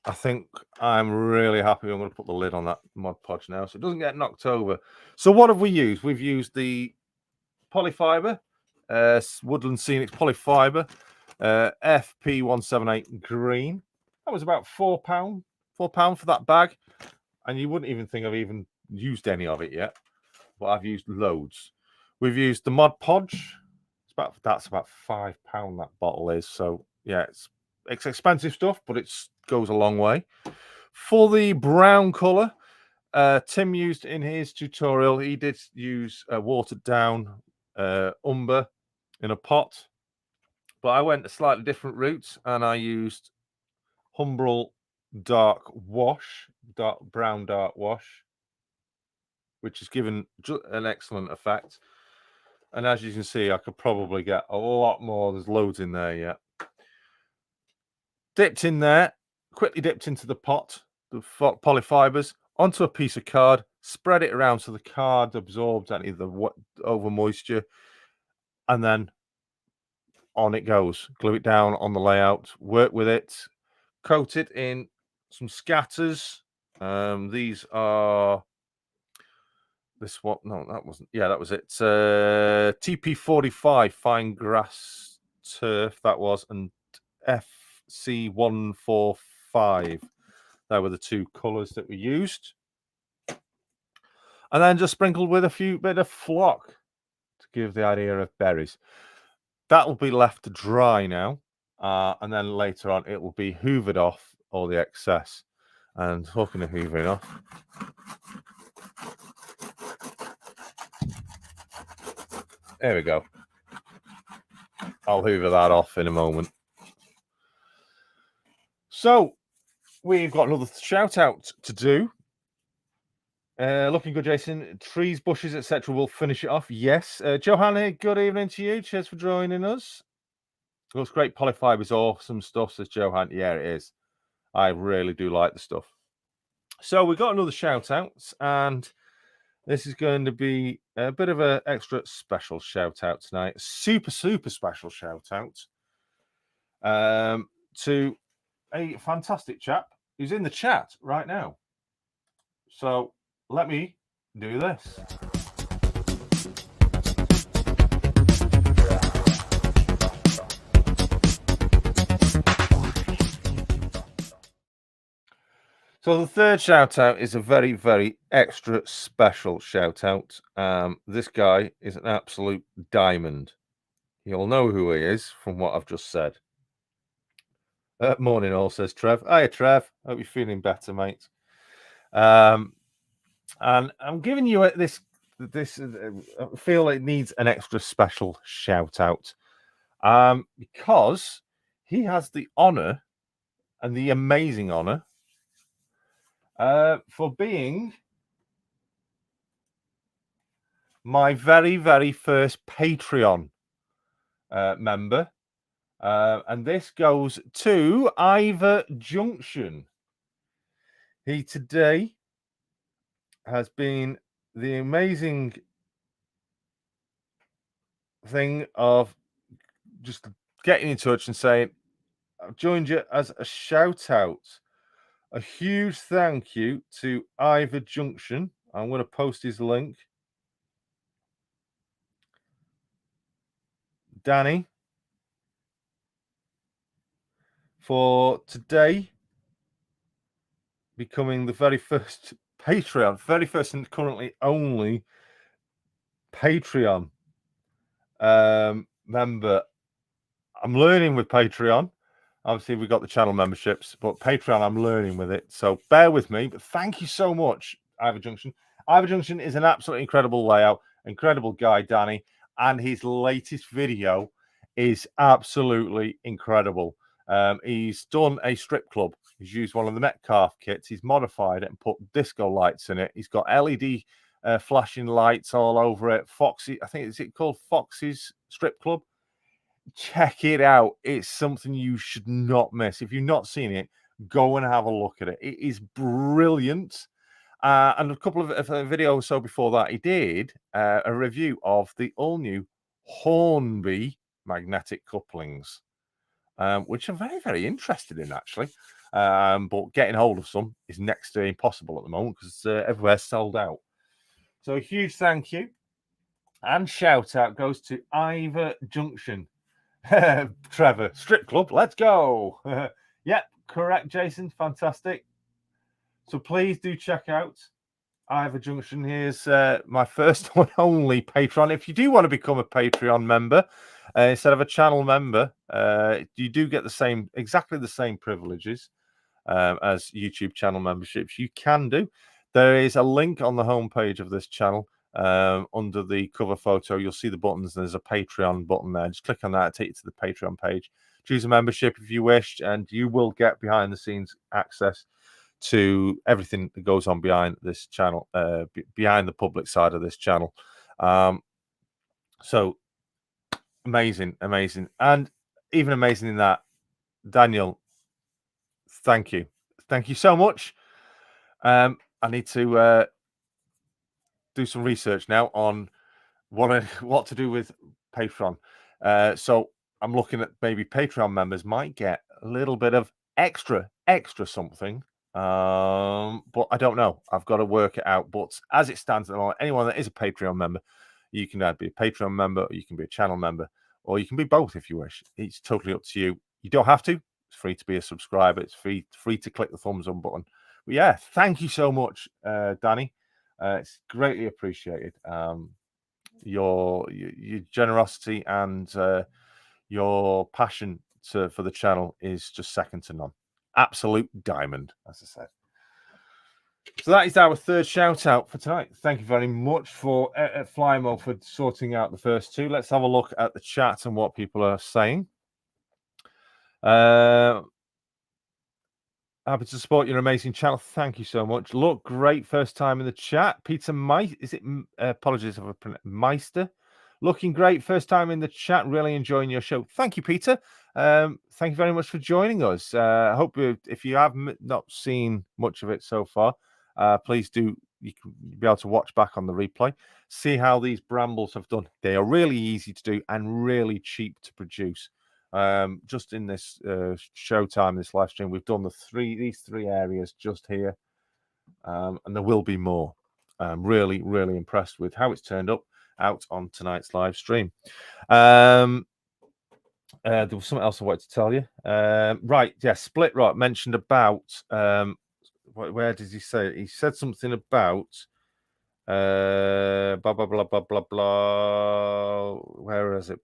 I think I'm really happy. I'm going to put the lid on that Mod Podge now so it doesn't get knocked over. So what have we used? We've used the polyfiber, Woodland Scenics polyfiber, FP178 green. That was about £4 for that bag. And you wouldn't even think I've even used any of it yet, but I've used loads. We've used the Mod Podge. That's about £5 that bottle is. So yeah, it's expensive stuff, but it goes a long way. For the brown color, Tim used in his tutorial, he did use a watered down umber in a pot, but I went a slightly different route and I used Humbrol dark wash, brown dark wash, which has given an excellent effect. And as you can see, I could probably get a lot more. There's loads in there yet. Dipped in there, quickly dipped into the pot, the polyfibers, onto a piece of card, spread it around so the card absorbs any of the over moisture, and then on it goes. Glue it down on the layout, work with it, coat it in some scatters. These are that wasn't. Yeah, that was it. TP45 fine grass turf, that was, and FC145. They were the two colours that we used. And then just sprinkled with a bit of flock to give the idea of berries. That will be left to dry now. And then later on, it will be hoovered off all the excess. And talking of hoovering off, there we go. I'll hoover that off in a moment. So we've got another shout out to do. Looking good, Jason. Trees, bushes, etc. will finish it off. Yes. Johanna, good evening to you. Cheers for joining us. Looks great. Polyfiber's awesome stuff, says Johan. Yeah, it is. I really do like the stuff. So we've got another shout out, and this is going to be a bit of an extra special shout out tonight. Super special shout out to a fantastic chap who's in the chat right now. So let me do this. So the third shout out is a very, very extra special shout out. This guy is an absolute diamond. You'll know who he is from what I've just said. Morning all, says Trev. Hiya, Trev. Hope you're feeling better, mate. And I'm giving you this I feel it needs an extra special shout out because he has the honor and the amazing honor for being my very, very first Patreon member. And this goes to Ivor Junction. He today has been the amazing thing of just getting in touch and saying, I've joined you as a shout out. A huge thank you to Ivor Junction. I'm going to post his link. Danny, for today becoming the very first Patreon, very first and currently only Patreon member. I'm learning with Patreon. Obviously, we've got the channel memberships, but Patreon, I'm learning with it. So bear with me. But thank you so much, Ivor Junction. Ivor Junction is an absolutely incredible layout. Incredible guy, Danny. And his latest video is absolutely incredible. He's done a strip club. He's used one of the Metcalf kits. He's modified it and put disco lights in it. He's got LED flashing lights all over it. Foxy, I think, is it called Foxy's Strip Club? Check it out. It's something you should not miss. If you've not seen it, go and have a look at it. It is brilliant. And a couple of videos or so before that, he did a review of the all-new Hornby magnetic couplings, which I'm very, very interested in, actually. But getting hold of some is next to impossible at the moment because everywhere's sold out. So a huge thank you and shout out goes to Ivor Junction. Trevor, strip club, let's go. Yep, correct, Jason. Fantastic. So please do check out Ivor Junction. Here's my first and only Patreon. If you do want to become a Patreon member instead of a channel member, you do get exactly the same privileges as YouTube channel memberships. You can do. There is a link on the homepage of this channel. Under the cover photo, you'll see the buttons. There's a Patreon button there. Just click on that, take you to the Patreon page. Choose a membership if you wish, and you will get behind the scenes access to everything that goes on behind this channel, behind the public side of this channel. So amazing, and even amazing in that, Daniel, thank you so much. I need to do some research now on what to do with Patreon. So I'm looking at maybe Patreon members might get a little bit of extra something. But I don't know. I've got to work it out. But as it stands at the moment, anyone that is a Patreon member, you can either be a Patreon member, or you can be a channel member, or you can be both if you wish. It's totally up to you. You don't have to. It's free to be a subscriber. It's free to click the thumbs up button. But yeah, thank you so much, Danny. It's greatly appreciated. Your generosity and your passion for the channel is just second to none. Absolute diamond, as I said. So that is our third shout out for tonight. Thank you very much for Flymo for sorting out the first two. Let's have a look at the chat and what people are saying. Happy to support your amazing channel. Thank you so much. Look, great first time in the chat. Peter apologies if I pronounced Meister. Looking great first time in the chat. Really enjoying your show. Thank you, Peter. Thank you very much for joining us. I hope if you have not seen much of it so far, please do. You can be able to watch back on the replay. See how these Brambles have done. They are really easy to do and really cheap to produce. Just in this showtime, this live stream, we've done these three areas just here, and there will be more. I'm really impressed with how it's turned out on tonight's live stream. There was something else I wanted to tell you. Right, yeah, Split Rock mentioned about where did he say it? He said something about blah blah blah blah blah blah. Where is it?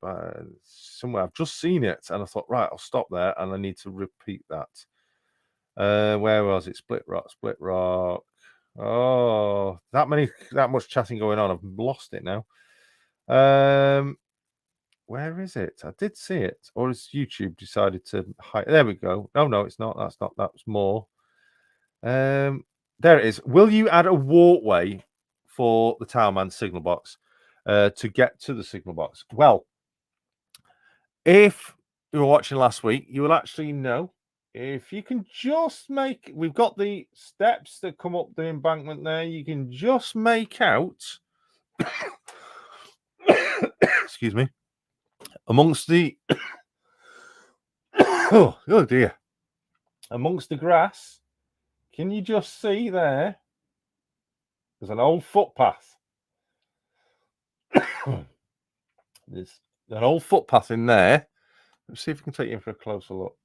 Somewhere. I've just seen it and I thought, right, I'll stop there and I need to repeat that. Where was it? Split Rock. Oh, that much chatting going on. I've lost it now. Where is it? I did see it, or has YouTube decided to hide? There we go. No, it's not. That's not. That's more. There it is. Will you add a walkway for the Towerman signal box to get to the signal box? Well, if you were watching last week, you will actually know. If you can just we've got the steps that come up the embankment there. You can just make out, excuse me, amongst the, oh dear, amongst the grass. Can you just see there? There's an old footpath. There's an old footpath in there. Let's see if we can take you in for a closer look.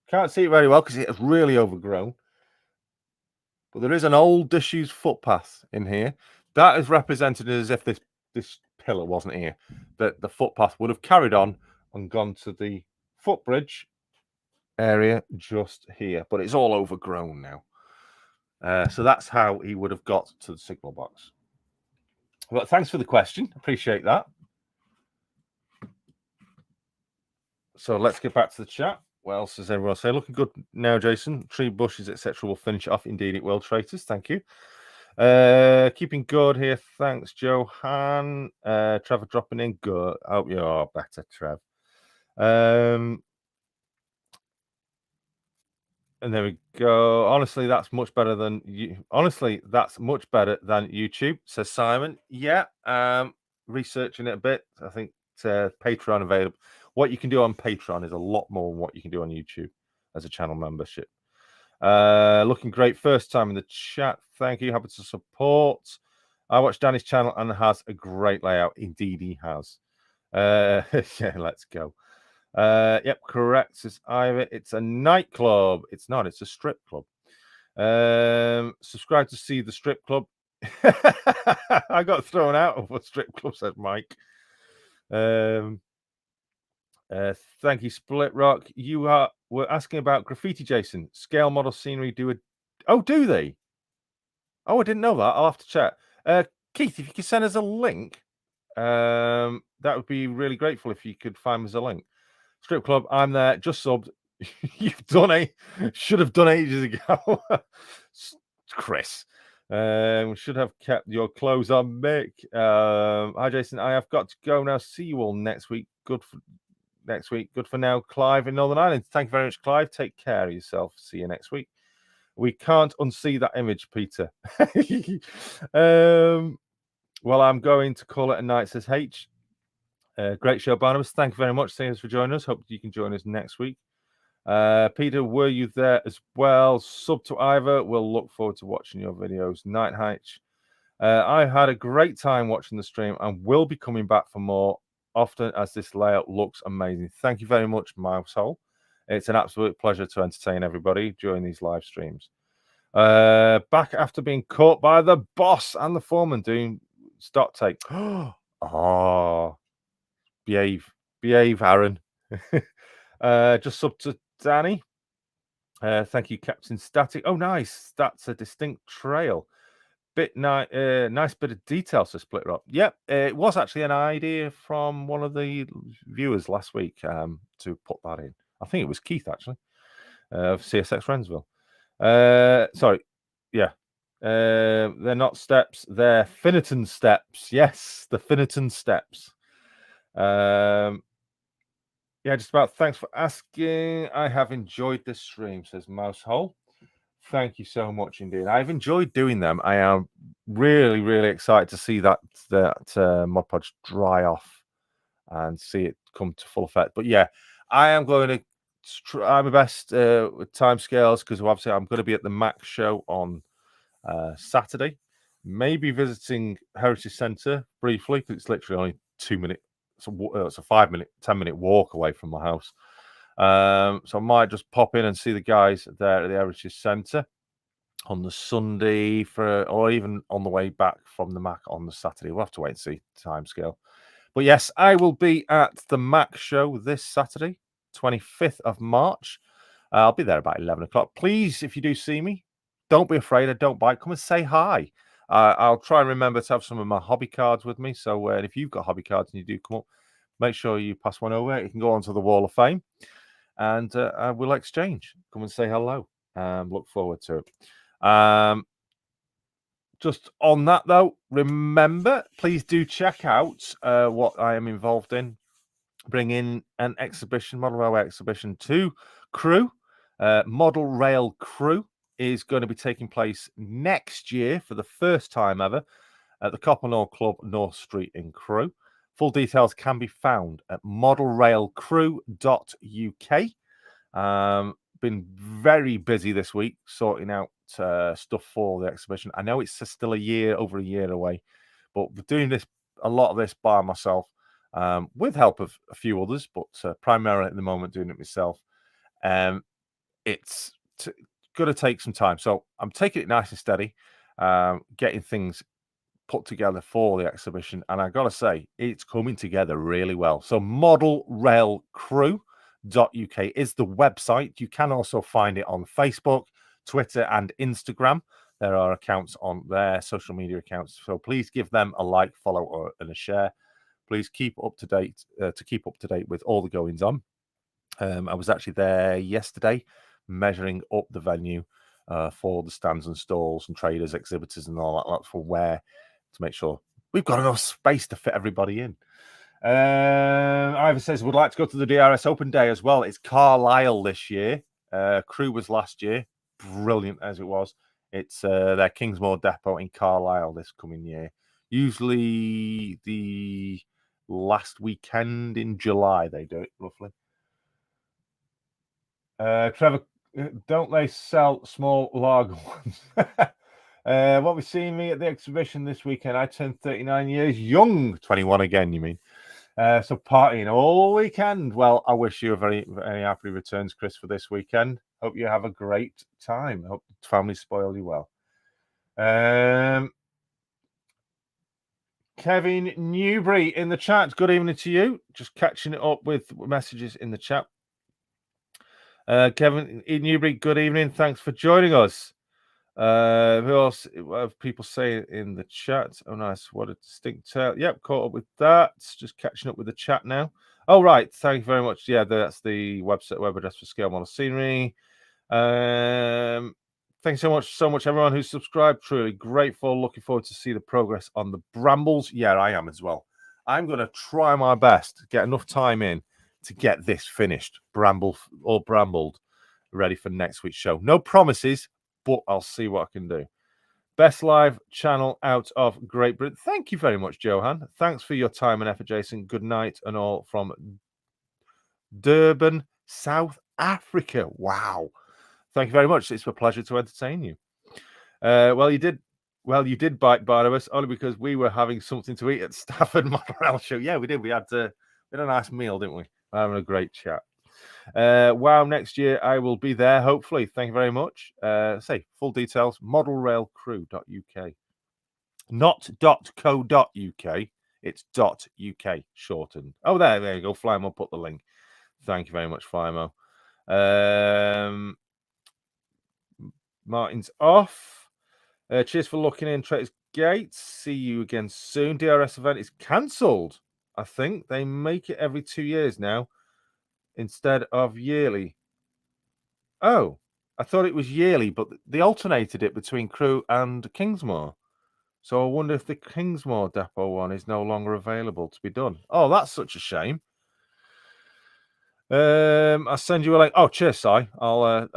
Can't see it very well because it is really overgrown. But there is an old disused footpath in here. That is represented as if this pillar wasn't here. That the footpath would have carried on and gone to the footbridge area just here. But it's all overgrown now. So that's how he would have got to the signal box. But thanks for the question. Appreciate that. So let's get back to the chat. What else does everyone say? Looking good now, Jason. Tree bushes, etc. will finish off. Indeed, it will, traitors. Thank you. Keeping good here. Thanks, Johan. Trevor dropping in. Good. I hope you are better, Trev. And there we go. Honestly, that's much better than you. Honestly, that's much better than YouTube, says Simon. Yeah. Researching it a bit. I think Patreon available. What you can do on Patreon is a lot more than what you can do on YouTube as a channel membership. Looking great. First time in the chat. Thank you. Happy to support. I watched Danny's channel and has a great layout. Indeed, he has. Yeah, let's go. Yep, correct. Says Ivor. It's a nightclub. It's not. It's a strip club. Subscribe to see the strip club. I got thrown out of a strip club, said Mike. Thank you, Split Rock. You were asking about graffiti, Jason. Scale model scenery do a... Oh, do they? Oh, I didn't know that. I'll have to check. Keith, if you could send us a link, that would be really grateful if you could find us a link. Strip club, I'm there, just subbed. You've done it. Should have done ages ago. Chris. Should have kept your clothes on, Mick. Hi, Jason. I have got to go now. See you all next week. Good for next week. Good for now, Clive in Northern Ireland. Thank you very much, Clive. Take care of yourself. See you next week. We can't unsee that image, Peter. Well, I'm going to call it a night, says H. Great show, Barnabas. Thank you very much. Thanks for joining us. Hope you can join us next week. Peter, were you there as well? Sub to Ivor. We'll look forward to watching your videos. Night H. I had a great time watching the stream and will be coming back for more often as this layout looks amazing. Thank you very much, Mousehole. It's an absolute pleasure to entertain everybody during these live streams. Back after being caught by the boss and the foreman doing stock take. Oh, behave, Aaron. Just sub to Danny. Thank you, Captain Static. Oh, nice. That's a distinct trail. Nice bit of detail to Split Rock. Yep, it was actually an idea from one of the viewers last week to put that in. I think it was Keith, actually, of CSX Rensville. Sorry, yeah. They're not steps, they're Finneton steps. Yes, the Finneton steps. Yeah, just about. Thanks for asking. I have enjoyed this stream, says Mousehole. Thank you so much indeed. I've enjoyed doing them. I am really, really excited to see that Mod Podge dry off and see it come to full effect. But yeah, I am going to try my best with timescales because obviously I'm going to be at the Mac show on Saturday. Maybe visiting Heritage Centre briefly because it's literally only 2 minutes. It's a 5 minute, 10-minute walk away from my house. So I might just pop in and see the guys there at the Heritage Centre on the Sunday or even on the way back from the Mac on the Saturday. We'll have to wait and see timescale. But yes, I will be at the Mac show this Saturday, 25th of March. I'll be there about 11 o'clock. Please, if you do see me, don't be afraid. I don't bite. Come and say hi. I'll try and remember to have some of my hobby cards with me. So if you've got hobby cards and you do come up, make sure you pass one over. You can go onto the Wall of Fame and we'll exchange. Come and say hello. Look forward to it. Just on that, though, remember, please do check out what I am involved in. Bring in an exhibition, Model Railway exhibition to Crewe. Model Rail Crewe is going to be taking place next year for the first time ever at the Coppenall Club, North Street in Crewe. Full details can be found at modelrailcrew.uk. Been very busy this week sorting out stuff for the exhibition. I know it's still over a year away, but we're doing a lot of this by myself with help of a few others, but primarily at the moment doing it myself. It's going to take some time, so I'm taking it nice and steady, getting things put together for the exhibition, and I gotta say it's coming together really well. So modelrailcrew.uk is the website. You can also find it on Facebook, Twitter, and Instagram. There are accounts on their social media accounts, so please give them a like, follow, and a share. Please keep up to date with all the goings on. I was actually there yesterday, measuring up the venue for the stands and stalls and traders, exhibitors, and all that for where to make sure we've got enough space to fit everybody in. Ivor says would like to go to the DRS Open Day as well. It's Carlisle this year. Crew was last year, brilliant as it was. It's their Kingsmore depot in Carlisle this coming year. Usually the last weekend in July they do it roughly. Trevor, don't they sell small lager ones? What we seen me at the exhibition this weekend, I turned 39 years young. 21 again, you mean? So partying all weekend. Well, I wish you a very, very happy returns, Chris, for this weekend. Hope you have a great time. Hope the family spoil you well. Kevin Newbury in the chat. Good evening to you. Just catching it up with messages in the chat. Kevin Newbury, good evening. Thanks for joining us. Who else? What have people say in the chat? Oh, nice. What a distinct tale. Yep, caught up with that. Just catching up with the chat now. Oh, right. Thank you very much. Yeah, that's the website web address for Scale Model Scenery. Thanks so much, everyone who's subscribed. Truly grateful. Looking forward to see the progress on the Brambles. Yeah, I am as well. I'm going to try my best to get enough time in to get this finished, brambled, ready for next week's show. No promises, but I'll see what I can do. Best live channel out of Great Britain. Thank you very much, Johan. Thanks for your time and effort, Jason. Good night and all from Durban, South Africa. Wow. Thank you very much. It's a pleasure to entertain you. Well, you did bite Barnabas only because we were having something to eat at Stafford Model Railway Show. Yeah, we did. We had a nice meal, didn't we? We're having a great chat. Wow, next year I will be there, hopefully. Thank you very much. Full details, modelrailcrew.uk. Not .co.uk, it's .uk shortened. Oh, there you go. Flymo put the link. Thank you very much, Flymo. Martin's off. Cheers for looking in, Traders Gates. See you again soon. DRS event is cancelled. I think they make it every 2 years now instead of yearly. Oh, I thought it was yearly, but they alternated it between Crewe and Kingsmore. So I wonder if the Kingsmore depot one is no longer available to be done. Oh, that's such a shame. I'll send you a link. Oh, cheers, Si. I'll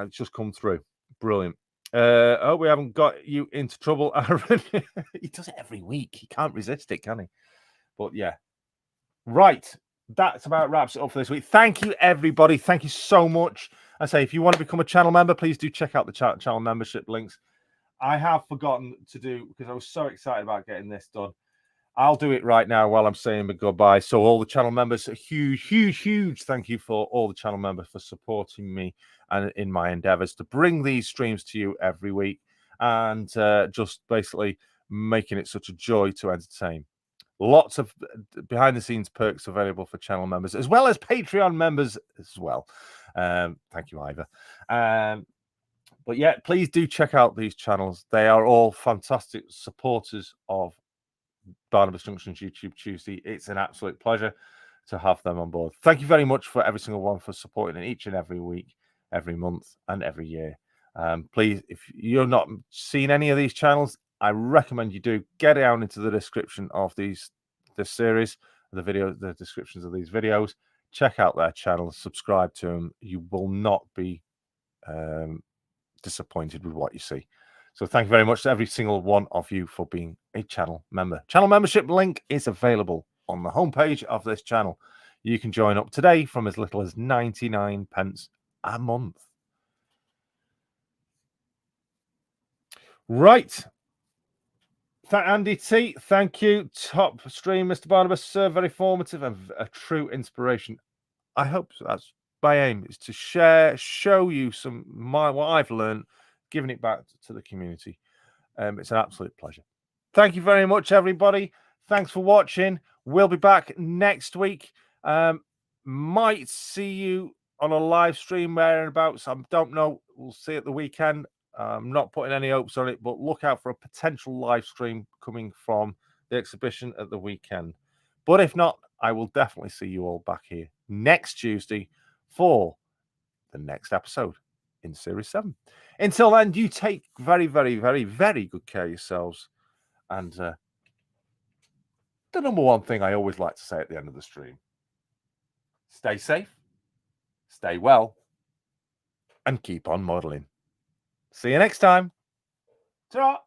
just come through. Brilliant. Oh, we haven't got you into trouble, Aaron. He does it every week. He can't resist it, can he? But yeah. Right. That's about wraps it up for this week. Thank you, everybody. Thank you so much. I say, if you want to become a channel member, please do check out the channel membership links. I have forgotten to do, because I was so excited about getting this done. I'll do it right now while I'm saying goodbye. So all the channel members, a huge thank you for all the channel members for supporting me and in my endeavors to bring these streams to you every week and just basically making it such a joy to entertain. Lots of behind-the-scenes perks available for channel members, as well as Patreon members as well. Thank you, Ivor. But yeah, please do check out these channels. They are all fantastic supporters of Barnabas Junction's YouTube Tuesday. It's an absolute pleasure to have them on board. Thank you very much for every single one for supporting it each and every week, every month, and every year. Please, if you're not seen any of these channels, I recommend you do get down into the description of this series, the descriptions of these videos. Check out their channels, subscribe to them. You will not be disappointed with what you see. So thank you very much to every single one of you for being a channel member. Channel membership link is available on the homepage of this channel. You can join up today from as little as 99 pence a month. Right. Andy T, thank you. Top stream, Mr. Barnabas, sir. Very formative and a true inspiration. I hope that's my aim, is to show you what I've learned, giving it back to the community. It's an absolute pleasure. Thank you very much, everybody. Thanks for watching. We'll be back next week. Might see you on a live stream whereabouts. I don't know. We'll see at the weekend. I'm not putting any hopes on it, but look out for a potential live stream coming from the exhibition at the weekend. But if not, I will definitely see you all back here next Tuesday for the next episode in Series 7. Until then, you take very, very, very, very good care of yourselves. And the number one thing I always like to say at the end of the stream: stay safe, stay well, and keep on modeling. See you next time. Ta-ra!